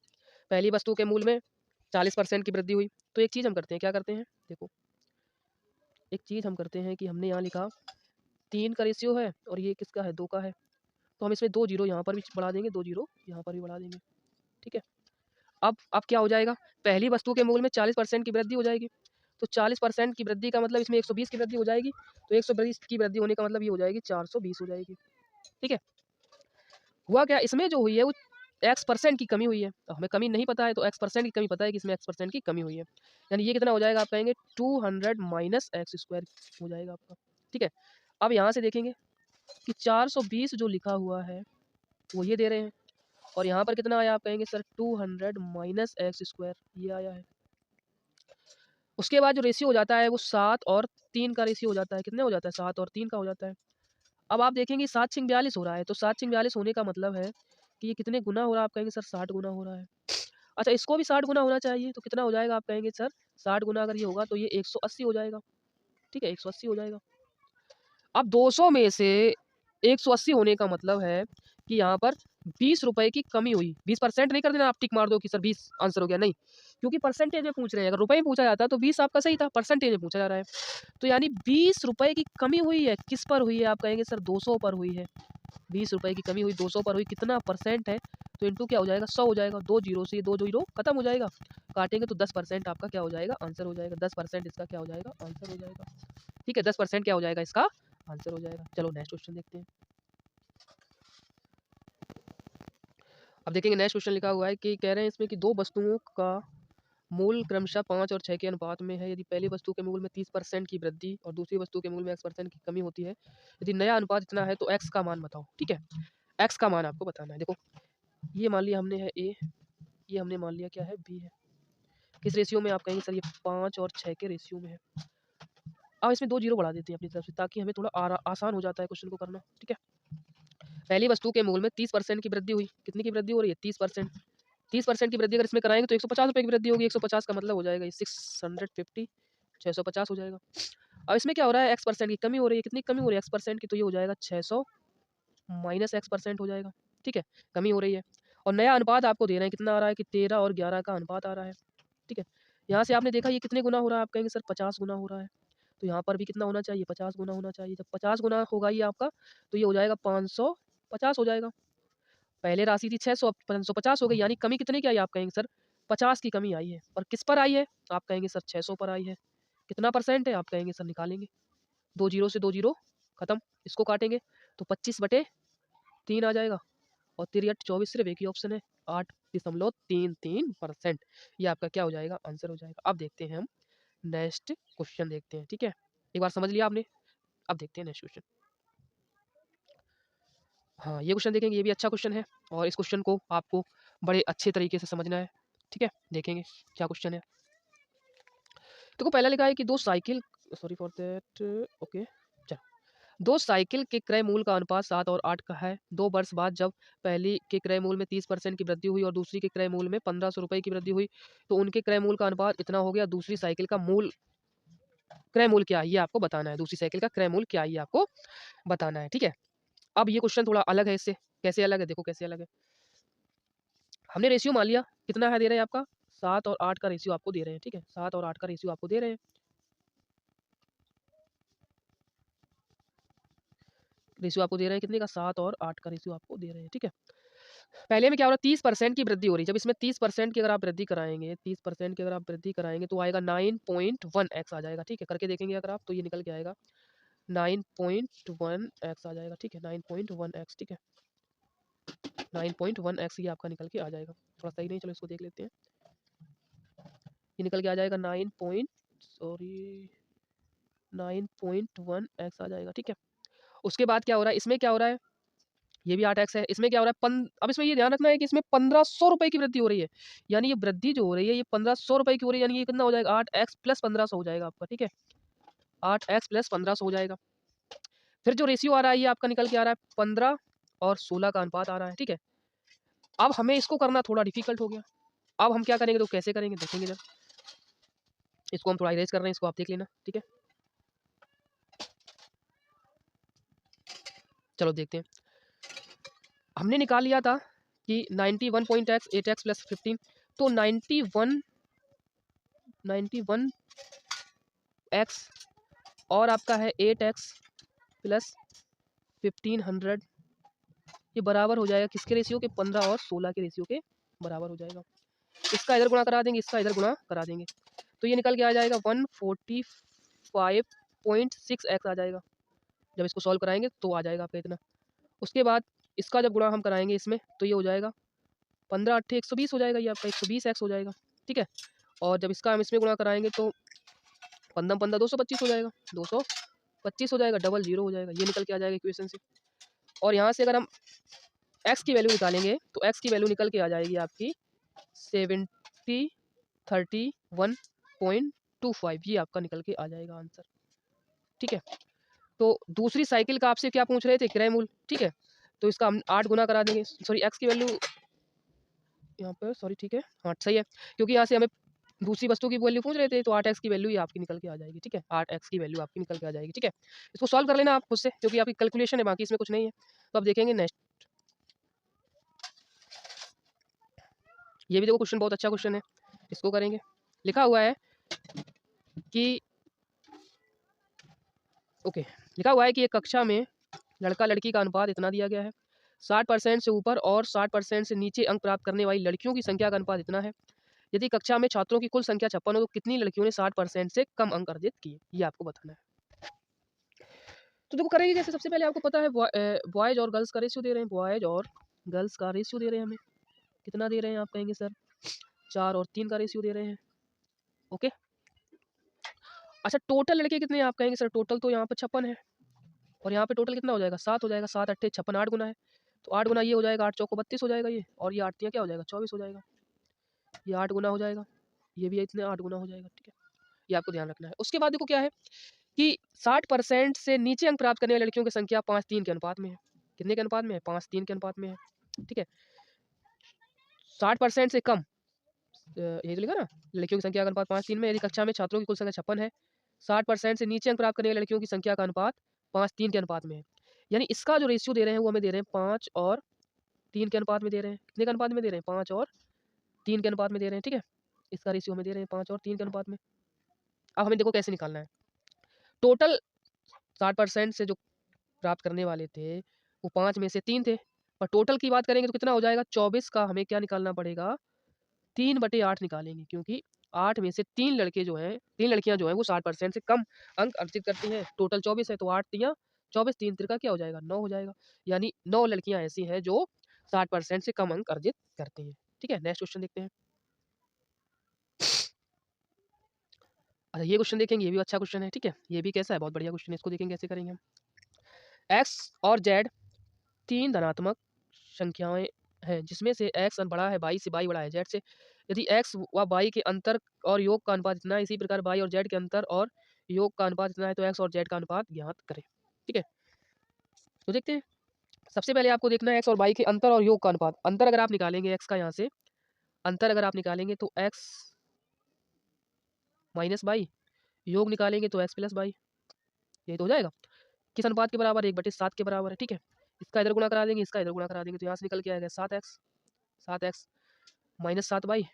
पहली वस्तु के मूल में 40% की वृद्धि हुई, तो एक चीज़ हम करते हैं, क्या करते हैं? देखो, एक चीज़ हम करते हैं कि हमने यहाँ लिखा 3 का रेशियो है और ये किसका है? 2 का है, तो हम इसमें 2 जीरो यहाँ पर भी बढ़ा देंगे, 2 जीरो यहाँ पर भी बढ़ा देंगे, ठीक है। अब क्या हो जाएगा? पहली वस्तु के मूल में 40% की वृद्धि हो जाएगी, तो 40% की वृद्धि का मतलब इसमें 120 की वृद्धि हो जाएगी, तो 120 की वृद्धि होने का मतलब ये हो जाएगी 420 हो जाएगी, ठीक है। हुआ क्या? इसमें जो हुई है वो x% की कमी हुई है। अब हमें कमी नहीं पता है, तो x% की कमी पता है कि इसमें x% की कमी हुई है। यानी ये कितना हो जाएगा? आप कहेंगे 200 माइनस एक्स स्क्वायर हो जाएगा आपका, ठीक है। अब यहाँ से देखेंगे कि 420 जो लिखा हुआ है वो ये दे रहे हैं, और यहाँ पर कितना आया? आप कहेंगे सर 200 माइनस एक्स स्क्वायर, ये आया है। उसके बाद जो रेशियो हो जाता है वो 7 और 3 का रेशियो हो जाता है। कितने हो जाता है? 7 और 3 का हो जाता है। अब आप देखेंगे 7 छिंग 42 हो रहा है, तो 7 छिंग 42 होने का मतलब है कि ये कितने गुना हो रहा है? आप कहेंगे सर 60 गुना हो रहा है। अच्छा, इसको भी 60 गुना होना चाहिए, तो कितना हो जाएगा? आप कहेंगे सर 60 गुना अगर ये होगा तो ये 180 हो जाएगा, ठीक है, 180 हो जाएगा। अब 200 में से 180 होने का मतलब है कि यहाँ पर 20 रुपए की कमी हुई। 20% नहीं कर देना, आप टिक मार दो कि सर 20 आंसर हो गया, नहीं, क्योंकि परसेंटेज में पूछ रहे हैं। अगर रुपए में पूछा जाता तो 20 आपका सही था, परसेंटेज में पूछा जा रहा है, तो यानी 20 रुपए की कमी हुई है। किस पर हुई है? आप कहेंगे सर 200 पर हुई है। 20 रुपए की कमी हुई, 200 पर हुई, कितना परसेंट है? तो इंटू क्या हो जाएगा? 100 हो जाएगा। 2 जीरो से 2 जीरो खत्म हो जाएगा, काटेंगे तो 10% आपका क्या हो जाएगा? आंसर हो जाएगा। 10% इसका क्या हो जाएगा? आंसर हो जाएगा, ठीक है। 10% क्या हो जाएगा? इसका आंसर हो जाएगा। चलो नेक्स्ट क्वेश्चन देखते हैं। अब देखेंगे नेक्स्ट क्वेश्चन लिखा हुआ है कि कह रहे हैं इसमें कि दो वस्तुओं का मूल क्रमशः 5 और 6 के अनुपात में है। यदि पहली वस्तु के मूल में 30% की वृद्धि और दूसरी वस्तु के मूल में x% की कमी होती है, यदि नया अनुपात इतना है तो x का मान बताओ, ठीक है। x का मान आपको बताना है। देखो, ये मान लिया हमने है a, ये हमने मान लिया क्या है? b है। किस रेशियो में? आप कहेंगे सर ये 5 और 6 के रेशियो में है। अब इसमें 2 जीरो बढ़ा देते हैं अपनी तरफ से, ताकि हमें थोड़ा आसान हो जाता है क्वेश्चन को करना, ठीक है। पहली वस्तु के मूल में 30% की वृद्धि हुई। कितनी की वृद्धि हो रही है? 30%। 30% की वृद्धि अगर इसमें कराएंगे तो 150 रुपये की वृद्धि होगी। 150 का मतलब हो जाएगा 650, 650 हो जाएगा। अब इसमें क्या हो रहा है? x% की कमी हो रही है। कितनी कमी हो रही है x%? की, तो ये हो जाएगा 600 माइनस x% हो जाएगा, ठीक है, कमी हो रही है। और नया अनुपात आपको दे रहे हैं, कितना आ रहा है? कि 13 और 11 का अनुपात आ रहा है, ठीक है। यहाँ से आपने देखा ये कितने गुना हो रहा है? आप कहेंगे सर 50 गुना हो रहा है, तो यहाँ पर भी कितना होना चाहिए? 50 गुना होना चाहिए। जब 50 गुना होगा ये आपका, तो ये हो जाएगा 550 हो जाएगा। पहले राशि थी 600, अब 550 हो गई, यानी कमी कितने की आई? आप कहेंगे सर 50 की कमी आई है। और किस पर आई है? आप कहेंगे सर 600 पर आई है। कितना परसेंट है? आप कहेंगे सर निकालेंगे, 2 जीरो से 2 जीरो खत्म, इसको काटेंगे तो 25/3 आ जाएगा, और 3 8 24 सिर्फ एक ही ऑप्शन है, 8.33%। ये आपका क्या हो जाएगा? आंसर हो जाएगा। अब देखते हैं हम नेक्स्ट क्वेश्चन देखते हैं, ठीक है। एक बार समझ लिया आपने, अब देखते हैं नेक्स्ट क्वेश्चन। हाँ, ये क्वेश्चन देखेंगे, ये भी अच्छा क्वेश्चन है, और इस क्वेश्चन को आपको बड़े अच्छे तरीके से समझना है, ठीक है। देखेंगे क्या क्वेश्चन है। देखो, पहला लिखा है कि दो cycle, sorry for that, okay, चलो। दो साइकिल के क्रय मूल का अनुपात 7 और 8 का है। 2 वर्ष बाद जब पहली के क्रय मूल में 30% की वृद्धि हुई और दूसरी के क्रय मूल में 1500 रुपये की वृद्धि हुई, तो उनके क्रय मूल का अनुपात इतना हो गया। दूसरी साइकिल का मूल क्रय मूल क्या है ये आपको बताना है। दूसरी साइकिल का क्रय मूल क्या है ये आपको बताना है, ठीक है। अब ये क्वेश्चन थोड़ा अलग है इससे। कैसे अलग है? देखो कैसे अलग है। हमने रेशियो मान लिया, कितना है दे रहे हैं आपका? 7 और 8 का रेशियो आपको दे रहे हैं, ठीक है। 7 और 8 का रेशियो आपको दे रहे हैं। रेशियो आपको दे रहे हैं कितने का? 7 और 8 का रेशियो आपको दे रहे हैं, ठीक है। पहले में क्या हो रहा है? 30% की वृद्धि हो रही है। जब इसमें 30% की अगर आप वृद्धि कराएंगे, 30% की अगर आप वृद्धि कराएंगे तो आएगा 9.1x आ जाएगा, ठीक है। करके देखेंगे अगर आप, तो ये निकल के आएगा 9.1x आ जाएगा, ठीक है। 9.1x, ठीक है। 9.1x ये आपका निकल के आ जाएगा। थोड़ा सही नहीं, चलो इसको देख लेते हैं। ये निकल के आ जाएगा 9.1x आ जाएगा, ठीक है। उसके बाद क्या हो रहा है? इसमें क्या हो रहा है? ये भी 8x है। इसमें क्या हो रहा है? अब इसमें ये ध्यान रखना है कि इसमें 1500 रुपए की वृद्धि हो रही है। यानी ये वृद्धि जो हो रही है ये 1500 रुपए की हो रही है, यानी ये कितना हो जाएगा? 8x प्लस 1500 हो जाएगा आपका, ठीक है। 8x प्लस 1500 हो जाएगा। फिर जो रेशियो आ रहा है ये आपका निकल के आ रहा है 15 और 16 का अनुपात आ रहा है, ठीक है। अब हमें इसको करना थोड़ा डिफिकल्ट हो गया। अब हम क्या करेंगे, तो कैसे करेंगे देखेंगे जब। इसको हम थोड़ा इरेज कर रहे हैं, इसको आप देख लेना, ठीक है। चलो देखते हैं। हमने निकाल लिया था कि 91 8x प्लस 15, तो 91x और आपका है 8x प्लस 1500, ये बराबर हो जाएगा किसके रेशियो के, 15 और 16 के रेशियो के बराबर हो जाएगा। इसका इधर गुणा करा देंगे, इसका इधर गुणा करा देंगे, तो ये निकल के आ जाएगा 145.6x आ जाएगा। जब इसको सॉल्व कराएंगे तो आ जाएगा आपका इतना। उसके बाद इसका जब गुणा हम कराएंगे इसमें, तो ये हो जाएगा 15 8 120 हो जाएगा, ये आपका 120x हो जाएगा, ठीक है। और जब इसका हम इसमें गुणा कराएंगे तो 15 15 225 हो जाएगा, 225 हो जाएगा, डबल जीरो हो जाएगा, ये निकल के आ जाएगा इक्वेशन से। और यहाँ से अगर हम x की वैल्यू निकालेंगे तो x की वैल्यू निकल के आ जाएगी आपकी 7031.25, ये आपका निकल के आ जाएगा आंसर, ठीक है। तो दूसरी साइकिल का आपसे क्या पूछ रहे थे, किराए मूल, ठीक है। तो इसका हम 8 गुना करा देंगे, सॉरी x की वैल्यू यहाँ पर, सॉरी ठीक है, हाँ सही है, क्योंकि यहाँ से हमें दूसरी वस्तु की वैल्यू पूछ रहे थे, तो 8x की वैल्यू ही आपकी निकल के आ जाएगी, ठीक है। 8x की वैल्यू आपकी निकल के आ जाएगी, ठीक है। इसको सॉल्व कर लेना आप खुद से, क्योंकि आपकी कैलकुलेशन है, बाकी इसमें कुछ नहीं है। तो अब देखेंगे नेक्स्ट, ये भी देखो क्वेश्चन बहुत अच्छा क्वेश्चन है, इसको करेंगे। लिखा हुआ है कि ओके, लिखा हुआ है कि एक कक्षा में लड़का लड़की का अनुपात इतना दिया गया है, 60% से ऊपर और 60% से नीचे अंक प्राप्त करने वाली लड़कियों की संख्या का अनुपात इतना है। यदि कक्षा में छात्रों की कुल संख्या 56 हो, तो कितनी लड़कियों ने 60% से कम अंक अर्जित किए, ये आपको बताना है। तो देखो करेंगे कैसे, सबसे पहले आपको पता है बॉयज और गर्ल्स का रेशियो दे रहे हैं, बॉयज और गर्ल्स का रेशियो दे रहे हैं हमें, कितना दे रहे हैं, आप कहेंगे सर 4 और 3 का रेशियो दे रहे हैं, ओके। अच्छा टोटल लड़के कितने हैं, आप कहेंगे सर टोटल तो यहाँ पर 56 है, और यहाँ पे टोटल कितना हो जाएगा, 7 हो जाएगा, 7 8 56, 8 गुना है, तो 8 गुना ये हो जाएगा, 8 चौको 32 हो जाएगा ये, और ये 8 तियाँ क्या हो जाएगा, 24 हो जाएगा, ये 8 गुना हो जाएगा, ये भी इतने 8 गुना हो जाएगा, ठीक है। ये आपको ध्यान रखना है। उसके बाद देखो क्या है कि 60% से नीचे अंक प्राप्त करने वाली लड़कियों की संख्या 5:3 के अनुपात में है, कितने के अनुपात में है, 5:3 के अनुपात में है, ठीक है। 60% से कम, ये तो लिखा ना, लड़कियों की संख्या का अनुपात 5:3 में, यदि कक्षा में छात्रों की कुल संख्या 56 है, 60% से नीचे अंक प्राप्त करने वाली लड़कियों की संख्या का अनुपात 5:3 के अनुपात में है। यानी इसका जो रेशियो दे रहे हैं वो हमें दे रहे हैं 5 और 3 के अनुपात में दे रहे हैं, कितने के अनुपात में दे रहे हैं, 5 और 3 के अनुपात में दे रहे हैं, ठीक है। इसका रेशियो हमें दे रहे हैं 5 और 3 के अनुपात में। अब हमें देखो कैसे निकालना है, टोटल 60% से जो प्राप्त करने वाले थे वो 5 में से 3 थे, पर टोटल की बात करेंगे तो कितना हो जाएगा, 24 का हमें क्या निकालना पड़ेगा, 3/8 निकालेंगे, क्योंकि 8 में से 3 लड़के जो हैं, 3 लड़कियां जो हैं वो 60% से कम अंक अर्जित करती हैं, टोटल 24 है, तो 8 तियाँ 24, 3 तिरका क्या हो जाएगा, 9 हो जाएगा। यानी 9 लड़कियां ऐसी हैं जो 60% से कम अंक अर्जित करती हैं, ठीक है। नेक्स्ट क्वेश्चन देखते हैं। अच्छा ये क्वेश्चन देखेंगे, ये भी अच्छा क्वेश्चन है, ठीक है। ये भी कैसा है, बहुत बढ़िया क्वेश्चन है, इसको देखेंगे कैसे करेंगे हम। एक्स और जेड 3 धनात्मक संख्याएं हैं, जिसमें से एक्स बड़ा है बाई से, बाई बड़ा है जेड से। यदि एक्स व बाई के अंतर और योग का अनुपात इतना है, इसी प्रकार बाई और जेड के अंतर और योग का अनुपात इतना है, तो एक्स और जेड का अनुपात ज्ञात करें, ठीक है। तो देखते हैं, सबसे पहले आपको देखना है एक्स और बाई के अंतर और योग का अनुपात। अंतर अगर आप निकालेंगे एक्स का, यहाँ से अंतर अगर आप निकालेंगे तो एक्स माइनस बाई, योग निकालेंगे तो एक्स प्लस बाई, ये तो हो जाएगा किस अनुपात के बराबर, 1/7 के बराबर है, ठीक है। इसका इधर गुणा करा देंगे, इसका इधर गुणा करा देंगे, तो यहाँ से निकल के आएगा 7x माइनस 7 बाई,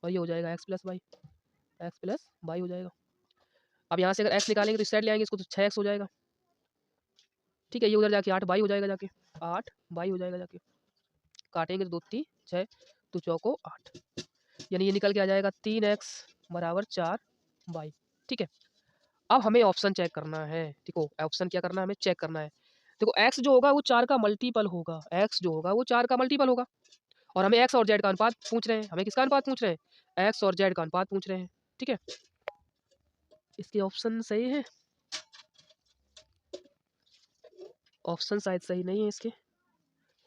और ये हो जाएगा एक्स प्लस बाई हो जाएगा। अब यहाँ से अगर x निकालेंगे तो इस साइड ले आएंगे इसको, तो 6x हो जाएगा, ठीक है। ये उधर जाके 8 बाई हो जाएगा, जाके 8 बाई हो जाएगा, जाके काटेंगे तो 2 3 6 तो चौको 8, यानी ये निकल के आ जाएगा 3x बराबर 4 बाई, ठीक है। अब हमें ऑप्शन चेक करना है, देखो ऑप्शन क्या करना है, हमें चेक करना है। देखो x जो होगा वो 4 का मल्टीपल होगा, x जो होगा वो 4 का मल्टीपल होगा, और हमें x और z का अनुपात पूछ रहे हैं, हमें किसका अनुपात पूछ रहे हैं, x और z का अनुपात पूछ रहे हैं, ठीक है। इसके ऑप्शन सही है, ऑप्शन शायद सही नहीं है इसके,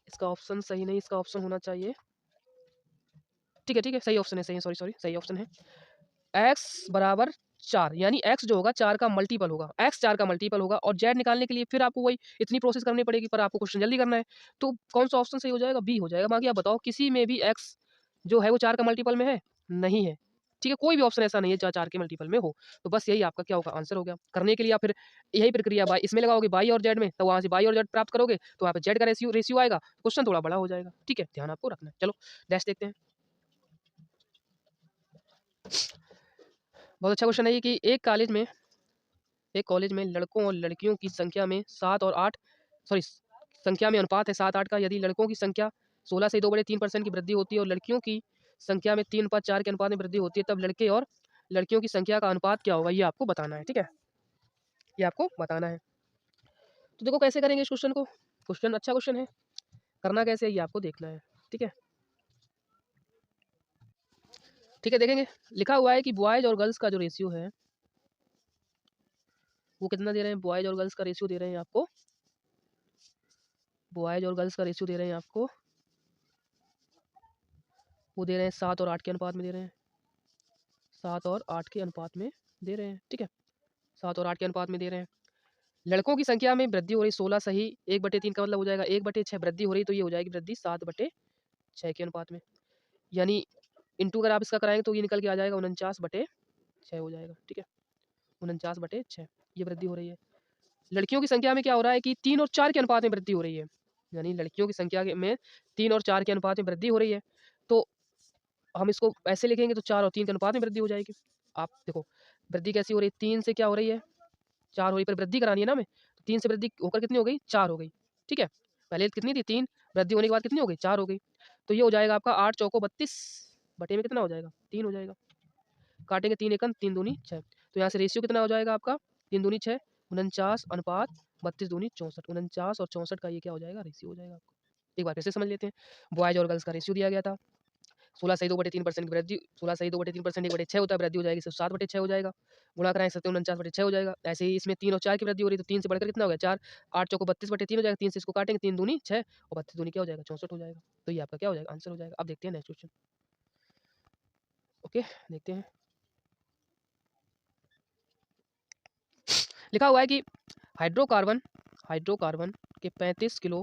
इसका ऑप्शन सही नहीं, इसका ऑप्शन होना चाहिए, ठीक है ठीक है, सही ऑप्शन है, सही है, सॉरी सॉरी, सही ऑप्शन है। x बराबर 4 यानी x जो होगा 4 का मल्टीपल होगा, x 4 का मल्टीपल होगा और z निकालने के लिए फिर आपको वही इतनी प्रोसेस करनी पड़ेगी, पर आपको क्वेश्चन जल्दी करना है। तो कौन सा ऑप्शन सही हो जाएगा? बी हो जाएगा। बाकी आप बताओ किसी में भी x जो है वो 4 का मल्टीपल में है? नहीं है। ठीक है, कोई भी ऑप्शन ऐसा नहीं है जहाँ 4 के मल्टीपल में हो। तो बस यही आपका क्या होगा? आंसर हो गया। करने के लिए आप फिर यही प्रक्रिया बाई इसमें लगाओगे बाई और जेड में, तो वहाँ से बाई और जेड प्राप्त करोगे तो वहाँ पे जेड का रेशियो आएगा, क्वेश्चन थोड़ा बड़ा हो जाएगा। ठीक है, ध्यान आपको रखना है। चलो नेक्स्ट देखते हैं। बहुत अच्छा क्वेश्चन है ये कि एक कॉलेज में लड़कों और लड़कियों की संख्या में 7 और 8 सॉरी संख्या में अनुपात है 7-8 का। यदि लड़कों की संख्या 16 से 2/3% की वृद्धि होती है और लड़कियों की संख्या में 3:4 के अनुपात में वृद्धि होती है, तब लड़के और लड़कियों की संख्या का अनुपात क्या होगा? ये आपको बताना है। ठीक है, ये आपको बताना है। तो देखो कैसे करेंगे इस क्वेश्चन को। क्वेश्चन अच्छा क्वेश्चन है, करना कैसे है ये आपको देखना है। ठीक है, ठीक है, देखेंगे। लिखा हुआ है कि बॉयज और गर्ल्स का जो रेशियो है वो कितना दे रहे हैं? बॉयज और गर्ल्स का रेशियो दे रहे हैं आपको, बॉयज और गर्ल्स का रेशियो दे रहे हैं आपको, वो दे रहे हैं 7 और 8 के अनुपात में दे रहे हैं, 7 और 8 के अनुपात में दे रहे हैं। ठीक है, 7 और 8 के अनुपात में दे रहे हैं। लड़कों की संख्या में वृद्धि हो रही 16 सही 1/3 का मतलब हो जाएगा 1/6 वृद्धि हो रही, तो ये हो जाएगी वृद्धि 7/6 के अनुपात में, यानी इंटू अगर आप इसका कराएंगे तो ये निकल के आ जाएगा 49/6 हो जाएगा। ठीक है, 49/6 ये वृद्धि हो रही है। लड़कियों की संख्या में क्या हो रहा है कि 3 और 4 के अनुपात में वृद्धि हो रही है, यानी लड़कियों की संख्या में 3 और 4 के अनुपात में वृद्धि हो रही है। तो हम इसको ऐसे लिखेंगे तो 4 और 3 के अनुपात में वृद्धि हो जाएगी। आप देखो वृद्धि कैसी हो रही है, 3 से क्या हो रही है 4 हो रही, पर वृद्धि करानी है ना हमें, तो 3 से वृद्धि होकर कितनी हो गई 4 हो गई। ठीक है, पहले कितनी थी 3, वृद्धि होने के बाद कितनी हो गई 4 हो गई। तो ये हो जाएगा आपका 8 चौको 32 बटे में कितना हो जाएगा 3 हो जाएगा। काटेंगे 3 एकम 3 दूनी 6, तो यहाँ से रेशियो कितना हो जाएगा आपका 3 दूनी 6 49/32 दूनी 64, 49 और 64 का ये क्या हो जाएगा रेशियो हो जाएगा आपको। एक बार फिर से समझ लेते हैं। बॉयज और गर्ल्स का रेशियो दिया गया था 16 सही 2/3% की वृद्धि, 16 सही 2/3% 1/6 होता है, वृद्धि हो जाएगी सिर्फ 7/6 हो जाएगा। गुणा कराएं 49/6 हो जाएगा। ऐसे ही इसमें 3 और 4 की वृद्धि हो रही है, तो 3 से बढ़कर कितना हो गया 4, 8 चौको 32/3 हो जाएगा, 3 से इसको काटेंगे 3 दूनी 6 और 32 दूनी क्या हो जाएगा 64 हो जाएगा। तो ये आपका क्या हो जाएगा आंसर हो जाएगा। अब देखते हैं नेक्स्ट क्वेश्चन। ओके, देखते हैं। लिखा हुआ है कि हाइड्रोकार्बन हाइड्रोकार्बन के 35 किलो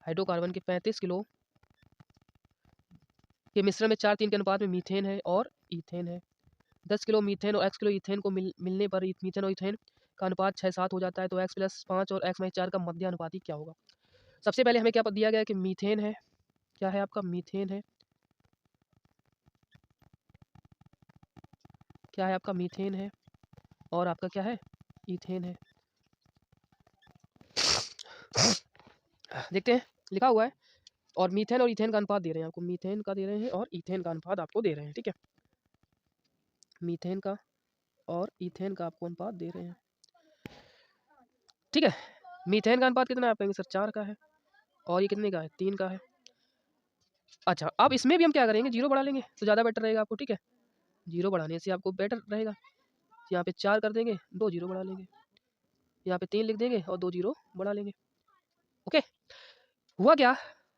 हाइड्रोकार्बन के 35 किलो के मिश्रण में 4:3 के अनुपात में मीथेन है और ईथेन है। 10 किलो मीथेन और x किलो ईथेन को मिलने पर मीथेन और ईथेन का अनुपात 6-7 हो जाता है, तो x+5 और x-4 का मध्य अनुपाती क्या होगा? सबसे पहले हमें क्या दिया गया है कि मीथेन है, क्या है आपका मीथेन है, क्या है आपका मीथेन है और आपका क्या है ईथेन है। देखते हैं, लिखा हुआ है और मीथेन और ईथेन का अनुपात दे रहे हैं आपको, मीथेन का दे रहे हैं और ईथेन का अनुपात आपको दे रहे हैं। ठीक है, मीथेन का और ईथेन का आपको अनुपात दे रहे हैं। ठीक है, मीथेन का अनुपात कितना है आप कहेंगे सर 4 का है और ये कितने का है 3 का है। अच्छा, अब इसमें भी हम क्या करेंगे 0 बढ़ा लेंगे तो ज़्यादा बेटर रहेगा आपको। ठीक है, 0 बढ़ाने से आपको बेटर रहेगा। यहाँ पे 4 कर देंगे 2 0 बढ़ा लेंगे, यहाँ पे 3 लिख देंगे और 2 0 बढ़ा लेंगे। ओके, हुआ क्या,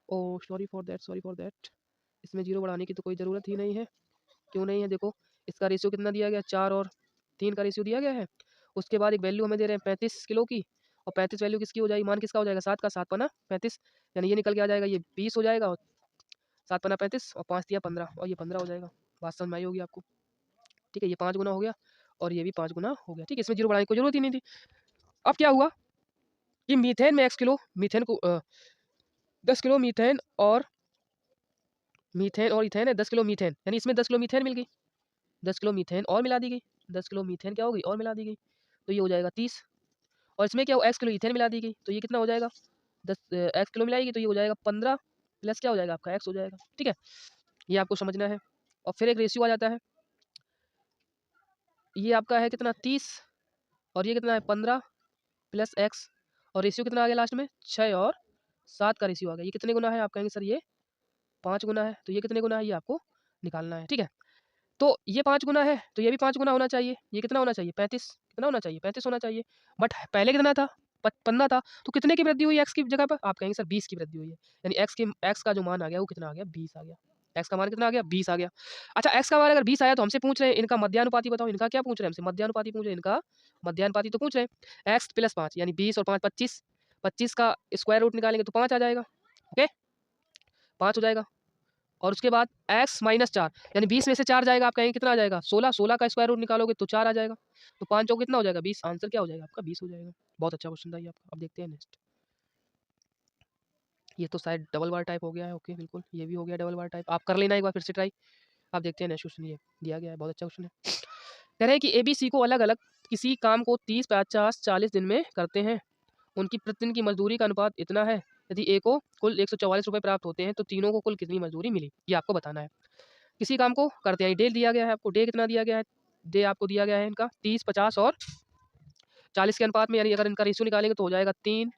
ओ सॉरी फॉर दैट, इसमें 0 बढ़ाने की तो कोई ज़रूरत ही नहीं है। क्यों नहीं है, देखो इसका रेशियो कितना दिया गया 4 और 3 का रेशियो दिया गया है। उसके बाद एक वैल्यू हमें दे रहे हैं 35 किलो की, और 35 वैल्यू किसकी हो जाएगी, मान किसका हो जाएगा 7 का, 7 पना 35, यानी ये निकल के आ जाएगा ये 20 हो जाएगा, और 7 पना 35 और 5 दिया 15 और ये 15 हो जाएगा। बात समझ में आई होगी आपको। ठीक है, ये 5 गुना हो गया और ये भी 5 गुना हो गया। ठीक है, इसमें 0 बढ़ाने की कोई जरूरत ही नहीं थी। अब क्या हुआ कि मीथेन में 10 किलो मीथेन और इथेन है 10 किलो मीथेन, यानी इसमें 10 किलो मीथेन मिल गई, 10 किलो मीथेन और मिला दी गई, 10 किलो मीथेन क्या हो गई और मिला दी गई, तो ये हो जाएगा 30। और इसमें क्या हो एक्स किलो इथेन मिला दी गई, तो ये कितना हो जाएगा 10 एक्स किलो मिलाएगी तो ये हो जाएगा 15 प्लस क्या हो जाएगा आपका एक्स हो जाएगा। ठीक है, ये आपको समझना है। और फिर एक रेशियो आ जाता है, ये आपका है कितना 30 और ये कितना है 15 प्लस एक्स, और रेशियो कितना आ गया लास्ट में 6 और 7 का रेशियो आ गया। ये कितने गुना है आप कहेंगे सर ये 5 गुना है, तो ये कितने गुना है ये आपको निकालना है। ठीक है, तो ये 5 गुना है तो ये भी 5 गुना होना चाहिए, ये कितना होना चाहिए 35, कितना होना चाहिए 35 होना चाहिए। बट पहले कितना था 15 था, तो कितने की वृद्धि हुई एक्स की जगह पर आप कहेंगे सर 20 की वृद्धि हुई है, यानी एक्स का जो मान आ गया वो कितना आ गया 20 आ गया। एक्स का मान कितना आ गया 20 आ गया। अच्छा एक्स का मान अगर 20 आया तो हमसे पूछ रहे हैं इनका मध्यानुपाती बताओ, इनका क्या पूछ रहे हैं हमसे, मध्यानुपाती पूछ रहे हैं, इनका मध्यानुपाती तो पूछ रहे हैं। एक्स प्लस 5 यानी 20 और 5 25, 25 का स्क्वायर रूट निकालेंगे तो 5 आ जाएगा। ओके 5 हो जाएगा। और उसके बाद एक्स माइनस 4 यानी 20 में से 4 जाएगा, आप कहेंगे कितना आ जाएगा 16, 16 का स्क्वायर रूट निकालोगे तो 4 आ जाएगा। तो 5 चौक कितना हो जाएगा 20, आंसर क्या हो जाएगा आपका 20 हो जाएगा। बहुत अच्छा क्वेश्चन था ये आपका। अब देखते हैं नेक्स्ट। ये तो शायद डबल बार टाइप हो गया है। ओके बिल्कुल ये भी हो गया डबल बार टाइप, आप कर लेना एक बार फिर से ट्राई। आप देखते हैं नेक्स्ट क्वेश्चन, ये दिया गया है बहुत अच्छा क्वेश्चन है। कह रहे हैं कि एबीसी को अलग अलग किसी काम को 30, 50, 40 दिन में करते हैं, उनकी प्रतिदिन की मजदूरी का अनुपात इतना है, यदि ए को कुल 144 रुपये प्राप्त होते हैं तो तीनों को कुल कितनी मजदूरी मिली, ये आपको बताना है। किसी काम को करते हैं, डे दिया गया है आपको, डे कितना दिया गया है, डे आपको दिया गया है इनका 30, 50 और 40 के अनुपात में, यानी अगर इनका रेशियो निकालेंगे तो हो जाएगा 3,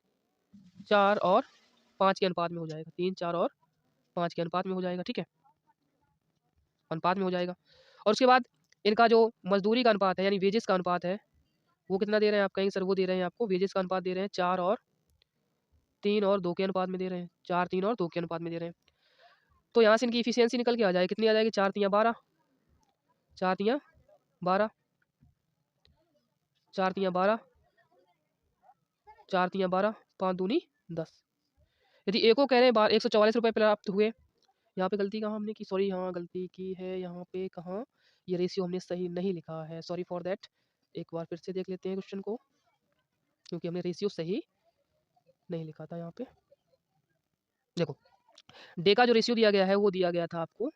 4 और 5 के अनुपात में हो जाएगा, 3, 4 और 5 के अनुपात में हो जाएगा। ठीक है अनुपात में हो जाएगा। और उसके बाद इनका जो मजदूरी का अनुपात है यानी वेजेस का अनुपात है वो कितना दे रहे हैं आप कहेंगे सर, वो दे रहे हैं आपको वेजेस का अनुपात दे रहे हैं 4 और 3 और 2 के अनुपात में दे रहे हैं, 4, 3 और 2 के अनुपात में दे रहे हैं। तो यहाँ से इनकी इफिशियंसी निकल के आ जाएगी, कितनी आ जाएगी 4 तियाँ 12, 4 तियाँ 12, 4 तियाँ 12, 4 तियाँ 12, 5 दूनी 10। यदि ए को कह रहे हैं 144 रुपये प्राप्त हुए, यहाँ पे गलती कहाँ हमने की, सॉरी हाँ गलती की है यहाँ पे, कहाँ ये रेशियो हमने सही नहीं लिखा है, सॉरी फॉर दैट। एक बार फिर से देख लेते हैं क्वेश्चन को, क्योंकि हमने रेशियो सही नहीं लिखा था यहाँ पे। देखो डे का जो रेशियो दिया गया है वो दिया गया था आपको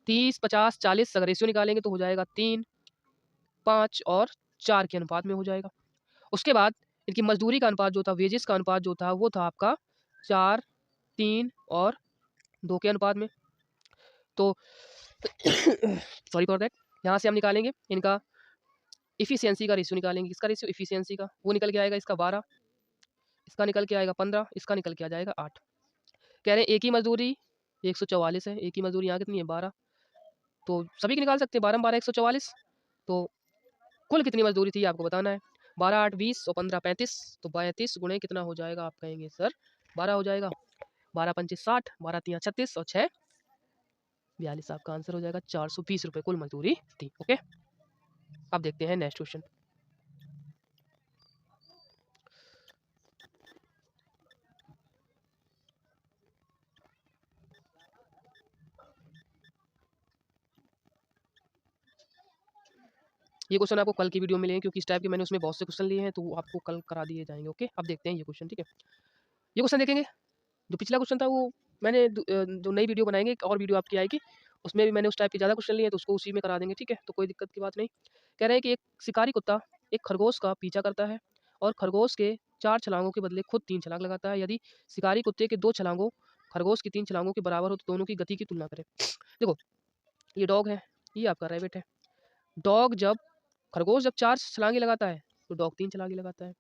30, 50, 40, अगर रेशियो निकालेंगे तो हो जाएगा 3, 5 और 4 के अनुपात में हो जाएगा। उसके बाद इनकी मजदूरी का अनुपात जो था, वेजेस का अनुपात जो था वो था आपका 4, 3 और 2 के अनुपात में। तो सॉरी फॉर दैट, यहाँ से हम निकालेंगे इनका इफिशियंसी का रेशियो निकालेंगे, किसका रेशियो इफिशियंसी का, वो निकल के आएगा इसका 12, इसका निकल के आएगा 15, इसका निकल के आ जाएगा 8। कह रहे हैं एक ही मजदूरी 144 है, एक ही मजदूरी यहाँ कितनी है 12, तो सभी की निकाल सकते हैं 12 12 144। तो कुल कितनी मजदूरी थी आपको बताना है, 12 8 20 और 15 35, तो 32 गुणे कितना हो जाएगा आप कहेंगे सर 12 हो जाएगा, 12 पंचे 60, 12 तियाँ 36 और 6 42, आपका आंसर हो जाएगा 420 रुपये कुल मजदूरी थी। ओके अब देखते हैं नेक्स्ट क्वेश्चन। ये क्वेश्चन आपको कल की वीडियो में मिलेंगे, क्योंकि इस टाइप के मैंने उसमें बहुत से क्वेश्चन लिए हैं तो वो आपको कल करा दिए जाएंगे। ओके अब देखते हैं ये क्वेश्चन। ठीक है ये क्वेश्चन देखेंगे, जो पिछला क्वेश्चन था वो मैंने जो नई वीडियो बनाएंगे एक और वीडियो आपकी आएगी, उसमें भी मैंने उस टाइप के ज़्यादा क्वेश्चन लिए हैं तो उसको उसी में करा देंगे। ठीक है तो कोई दिक्कत की बात नहीं। कह रहे हैं कि एक शिकारी कुत्ता एक खरगोश का पीछा करता है और खरगोश के 4 छलांगों के बदले खुद 3 छलांग लगाता है, यदि शिकारी कुत्ते के 2 छलांगों खरगोश की 3 छलांगों के बराबर हो तो दोनों की गति की तुलना करें। देखो ये डॉग है, ये आपका रैबिट है। डॉग जब खरगोश जब 4 छलांगे लगाता है तो डॉग 3 छलांगे लगाता है।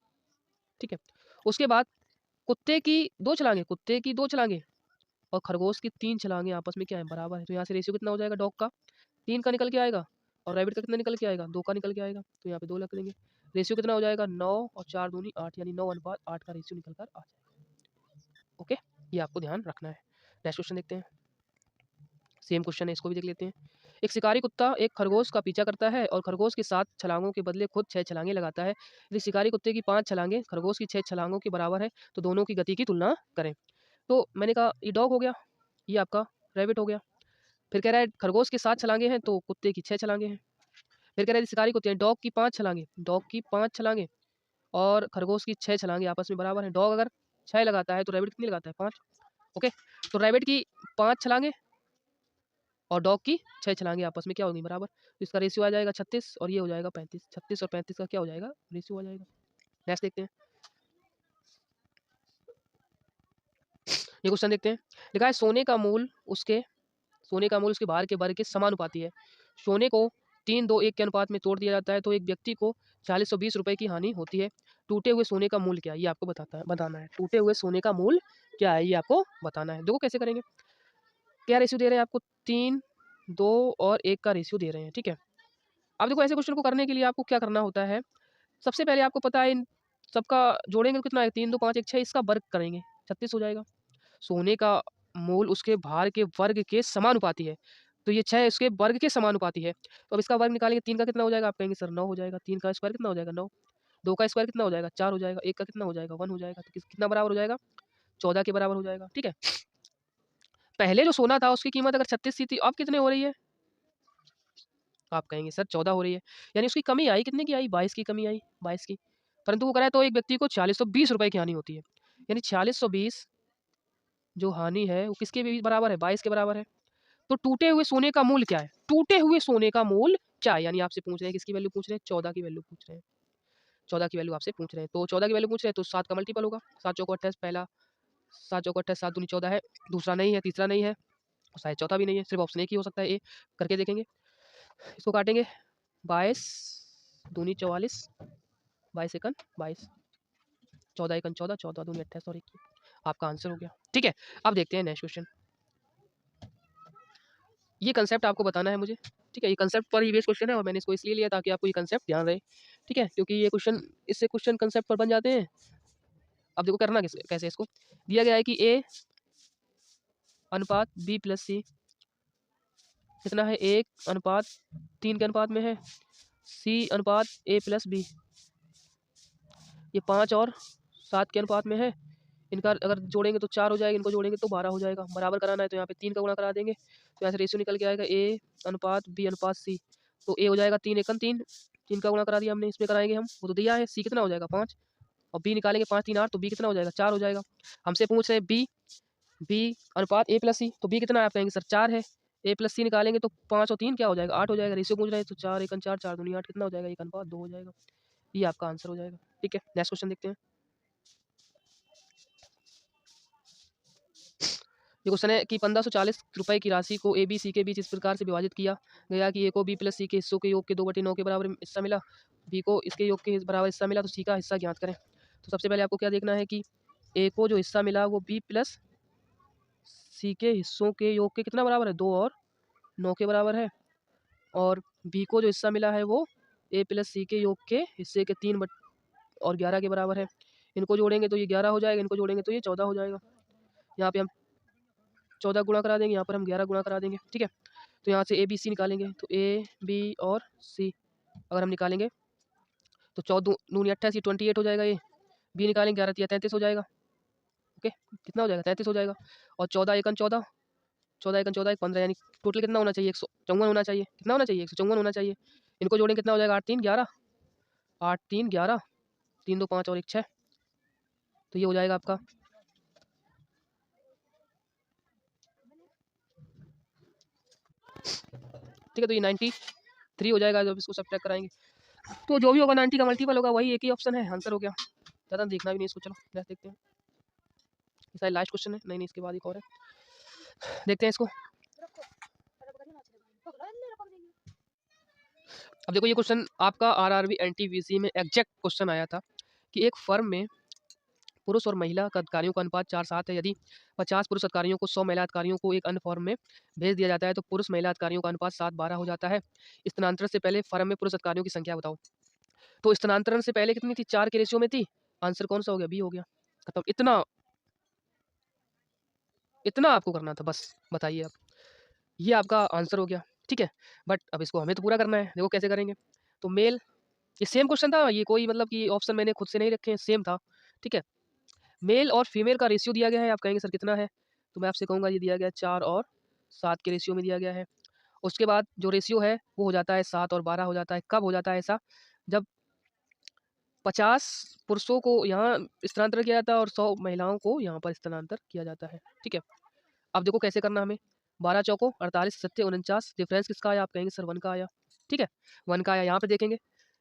ठीक है उसके बाद कुत्ते की 2 छलांगे, कुत्ते की 2 छलांगे और खरगोश की 3 छलांगे आपस में क्या है बराबर है, तो यहाँ से रेशियो कितना हो जाएगा, डॉग का 3 का निकल के आएगा और रैबिट का कितना निकल के आएगा 2 का निकल के आएगा, तो यहाँ पे 2 रख देंगे। रेशियो कितना हो जाएगा 9 और 4 दूनी 8, यानी 9 अनुपात 8 का रेशियो निकल कर आ जाएगा। ओके ये आपको ध्यान रखना है। नेक्स्ट क्वेश्चन देखते हैं, सेम क्वेश्चन है इसको भी देख लेते हैं। एक शिकारी कुत्ता एक खरगोश का पीछा करता है और खरगोश की 7 छलांगों के बदले खुद 6 छलांगे लगाता है, यदि शिकारी कुत्ते की 5 छलांगे खरगोश की 6 छलांगों के बराबर है तो दोनों की गति की तुलना करें। तो मैंने कहा ये डॉग हो गया, ये आपका रैबिट हो गया। फिर कह रहा है खरगोश की 7 छलांगे हैं तो कुत्ते की 6 छलांगे हैं। फिर कह रहा है शिकारी कुत्ते हैं, डॉग की 5 छलांगे, डॉग की 5 छलांगे और खरगोश की 6 छलांगे आपस में बराबर है। डॉग अगर 6 लगाता है तो रैबिट कितनी लगाता है 5। ओके तो रैबिट की 5 छलांगे और डॉग की 6 छलांगे आपस में क्या होगी बराबर, तो इसका रेशियो आ जाएगा 36 और ये हो जाएगा 35, 36 और 35 का क्या हो जाएगा रेशियो आ जाएगा। नेक्स्ट देखते हैं, ये क्वेश्चन देखते हैं। लिखा है सोने का मूल उसके भार के वर्ग के समानुपाती है। सोने को 3 2 1 के अनुपात में तोड़ दिया जाता है तो एक व्यक्ति को 4020 रुपये की हानि होती है। टूटे हुए सोने का मूल क्या है ये आपको बताना है। टूटे हुए सोने का मूल क्या है ये आपको बताना है। देखो कैसे करेंगे, क्या रेशियो दे रहे हैं आपको 3 2 और 1 का रेशियो दे रहे हैं। ठीक है अब देखो ऐसे क्वेश्चन को करने के लिए आपको क्या करना होता है, सबसे पहले आपको पता है इन सबका जोड़ेंगे तो कितना है 3 2 5 1 6, इसका वर्ग करेंगे 36 हो जाएगा। सोने का मोल उसके भार के वर्ग के समानुपाती है। तो ये 6 उसके वर्ग के समानुपाती है। तो अब इसका वर्ग निकालेंगे, 3 का कितना हो जाएगा? आप कहेंगे सर 9 हो जाएगा। 3 का स्क्वायर कितना हो जाएगा? 9। 2 का स्क्वायर कितना हो जाएगा? 4 हो जाएगा। 1 का कितना हो जाएगा? 1 हो जाएगा। तो कितना बराबर हो जाएगा? 14 के बराबर हो जाएगा। ठीक है। पहले जो सोना था उसकी कीमत अगर 36 थी, अब कितने हो रही है? आप कहेंगे सर 14 हो रही है। यानी उसकी कमी आई, कितने की आई? 22 की कमी आई, 22 की। परंतु वो कराए तो एक व्यक्ति को 4620 रुपए की हानि होती है। यानी 4620 जो हानि है वो किसके भी बराबर है? 22 के बराबर है। तो टूटे हुए सोने का मूल्य क्या है? टूटे हुए सोने का मूल्य क्या है? यानी आपसे पूछ रहे हैं, किसकी वैल्यू पूछ रहे हैं? 14 की वैल्यू पूछ रहे हैं। 14 की वैल्यू आपसे पूछ रहे हैं। तो 14 की वैल्यू पूछ रहे हैं तो 7 का मल्टीपल होगा। 7 चौको 28, पहला 7 चौको 28, 7 दूनी 14 है। दूसरा नहीं है, तीसरा नहीं है, और शायद चौथा भी नहीं है। सिर्फ ऑप्शन एक ही हो सकता है, ए। करके देखेंगे। इसको काटेंगे। 22 दूनी 44, 22 एकन 22, 14 एकन 14, 14 दूनी 28 और 21। आपका आंसर हो गया। ठीक है। अब देखते हैं नेक्स्ट क्वेश्चन। ये कंसेप्ट आपको बताना है मुझे। ठीक है, ये कंसेप्ट पर ही बेस्ड क्वेश्चन है और मैंने इसको इसलिए लिया ताकि आपको ये कंसेप्ट ध्यान रहे। ठीक है, क्योंकि ये क्वेश्चन, इससे क्वेश्चन कंसेप्ट पर बन जाते हैं। अब देखो करना कैसे इसको। दिया गया है कि ए अनुपात बी प्लस सी कितना है? 1:3 के अनुपात में है। सी अनुपात ए प्लस बी, ये 5 और 7 के अनुपात में है। इनका अगर जोड़ेंगे तो 4 हो जाएगा, इनको जोड़ेंगे तो 12 हो जाएगा। बराबर कराना है तो यहाँ पे 3 का गुणा करा देंगे, तो यहाँ से रेशियो निकल के आएगा ए अनुपात बी अनुपात सी। तो ए हो जाएगा 3 एकम 3, 3 का गुणा करा दिया हमने, इसमें कराएंगे हम, वो तो दिया है। सी कितना हो जाएगा? 5, और बी निकालेंगे 5 3 8, तो बी कितना हो जाएगा? 4 हो जाएगा। हमसे पूछ रहे हैं बी अनुपात ए प्लस सी, तो बी कितना है? आप कहेंगे सर 4 है। ए प्लस सी निकालेंगे तो 5 और 3 क्या हो जाएगा? 8 हो जाएगा। रेशियो पूछ रहे हैं तो 4 एकम 4, 4 दूनी 8, कितना हो जाएगा? 1 अनुपात 2 हो जाएगा। ये आपका आंसर हो जाएगा। ठीक है, नेक्स्ट क्वेश्चन देखते हैं। ये क्वेश्चन है कि 1540 रुपए की राशि को ए बी सी के बीच इस प्रकार से विभाजित किया गया कि ए को बी प्लस सी के हिस्सों के योग के 2/9 के बराबर हिस्सा मिला, बी को इसके योग के बराबर हिस्सा मिला, तो सी का हिस्सा ज्ञात करें। तो सबसे पहले आपको क्या देखना है कि ए को जो हिस्सा मिला वो बी प्लस सी के हिस्सों के योग के कितना बराबर है? 2 और 9 के बराबर है। और बी को जो हिस्सा मिला है वो ए प्लस सी के योग के हिस्से के 3 और 11 के बराबर है। इनको जोड़ेंगे तो ये 11 हो जाएगा, इनको जोड़ेंगे तो ये 14 हो जाएगा। यहाँ पे हम 14 गुणा करा देंगे, यहाँ पर हम 11 गुणा करा देंगे। ठीक है, तो यहाँ से ए बी सी निकालेंगे, तो ए बी और सी अगर हम निकालेंगे तो 14 दूनी 28, 28 हो जाएगा। ये बी निकालेंगे 11 तिया 33 हो जाएगा। ओके, कितना हो जाएगा? 33 हो जाएगा। और 14 एकन 14, 14 एकन 14 15, यानी टोटल कितना होना चाहिए? 154 होना चाहिए। कितना होना चाहिए? 154 होना चाहिए। इनको जोड़ेंगे कितना हो जाएगा? 8 3 11, 8 3 11, 3 2 5 और 1 6, तो ये हो जाएगा आपका। ठीक है, तो ये 93 हो जाएगा जब इसको सब्ट्रैक्ट कराएंगे। तो जो भी होगा 90 का मल्टीपल होगा, वही एक ही ऑप्शन है, आंसर हो गया। ज़्यादा देखना भी नहीं इसको। चलो नेक्स्ट देखते हैं। शायद लास्ट क्वेश्चन है, नहीं इसके बाद एक और है, देखते हैं इसको। अब देखो ये क्वेश्चन आपका आरआरबी एनटीपीसी में एग्जैक्ट क्वेश्चन आया था कि एक फर्म में पुरुष और महिला अधिकारियों का अनुपात 4:7 है। यदि 50 पुरुष अधिकारियों को 100 महिला अधिकारियों को एक अन्य फर्म में भेज दिया जाता है तो पुरुष महिला अधिकारियों का अनुपात 7:12 हो जाता है। स्थानांतरण से पहले फर्म में पुरुष अधिकारियों की संख्या बताओ। तो स्थानांतरण से पहले कितनी थी? 4 के रेशियो में थी। आंसर कौन सा हो गया? बी हो गया। खत्म। इतना इतना आपको करना था बस, बताइए आप। ये आपका आंसर हो गया। ठीक है, बट अब इसको हमें तो पूरा करना है। देखो कैसे करेंगे। तो मेल, ये सेम क्वेश्चन था, ये कोई मतलब कि ऑप्शन मैंने खुद से नहीं रखे हैं, सेम था। ठीक है, मेल और फीमेल का रेशियो दिया गया है। आप कहेंगे सर कितना है? तो मैं आपसे कहूँगा ये दिया गया है 4 और 7 के रेशियो में दिया गया है। उसके बाद जो रेशियो है वो हो जाता है 7 और 12 हो जाता है। कब हो जाता है ऐसा? जब 50 पुरुषों को यहाँ स्थानांतरण किया जाता है और 100 महिलाओं को यहाँ पर स्थानांतर किया जाता है। ठीक है, अब देखो कैसे करना हमें। 12 चौको 48, 7 49, डिफरेंस किसका आया? आप कहेंगे सर 1 का आया। ठीक है, 1 का आया। यहाँ पे देखेंगे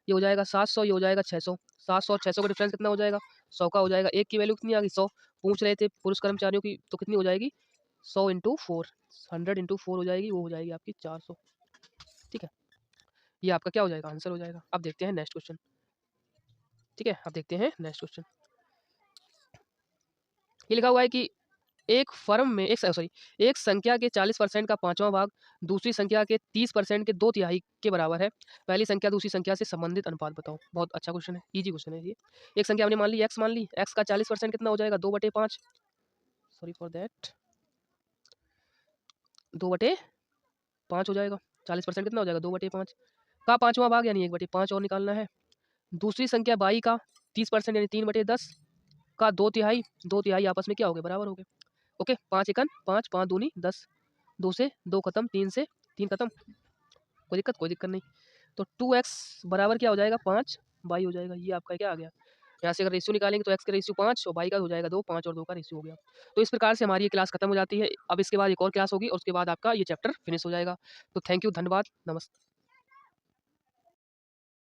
ये हो जाएगा 700, ये हो जाएगा 600। 700 और 600 का डिफरेंस कितना हो जाएगा? 100 का हो जाएगा। एक की वैल्यू कितनी आ गई? 100। पूछ रहे थे पुरुष कर्मचारियों की, तो कितनी हो जाएगी? 100 इंटू 4, 100 इंटू 4 हो जाएगी, वो हो जाएगी आपकी 400। ठीक है, ये आपका क्या हो जाएगा? आंसर हो जाएगा। अब देखते हैं नेक्स्ट क्वेश्चन। ठीक है, अब देखते हैं नेक्स्ट क्वेश्चन। ये लिखा हुआ है कि एक फर्म में एक संख्या के 40% का 5वां भाग दूसरी संख्या के 30% के 2/3 के बराबर है। पहली संख्या दूसरी संख्या से संबंधित अनुपात बताओ। बहुत अच्छा क्वेश्चन है, इजी क्वेश्चन है ये। एक संख्या हमने मान ली x, मान ली x का 40% कितना हो जाएगा? 2/5। सॉरी फॉर दैट, 2/5 हो जाएगा। 40% कितना हो जाएगा? 2/5 का 5वां भाग यानी 1/5 और निकालना है। दूसरी संख्या 22 का 30% यानी 3/10 का 2/3, 2/3 आपस में क्या हो गए? बराबर हो गए। ओके, 5 एकन 5, 5 दूनी 10, 2 से 2 खत्म, 3 से 3 खत्म, कोई दिक्कत? कोई दिक्कत नहीं। तो 2x बराबर क्या हो जाएगा? 5 y हो जाएगा। ये आपका क्या आ गया? यहाँ से अगर रेशियो निकालेंगे तो x का रेशियो 5 और y का हो जाएगा 2, 5 और 2 का रेशियो हो गया। तो इस प्रकार से हमारी ये क्लास खत्म हो जाती है। अब इसके बाद एक और क्लास होगी और उसके बाद आपका ये चैप्टर फिनिश हो जाएगा। तो थैंक यू, धन्यवाद, नमस्ते।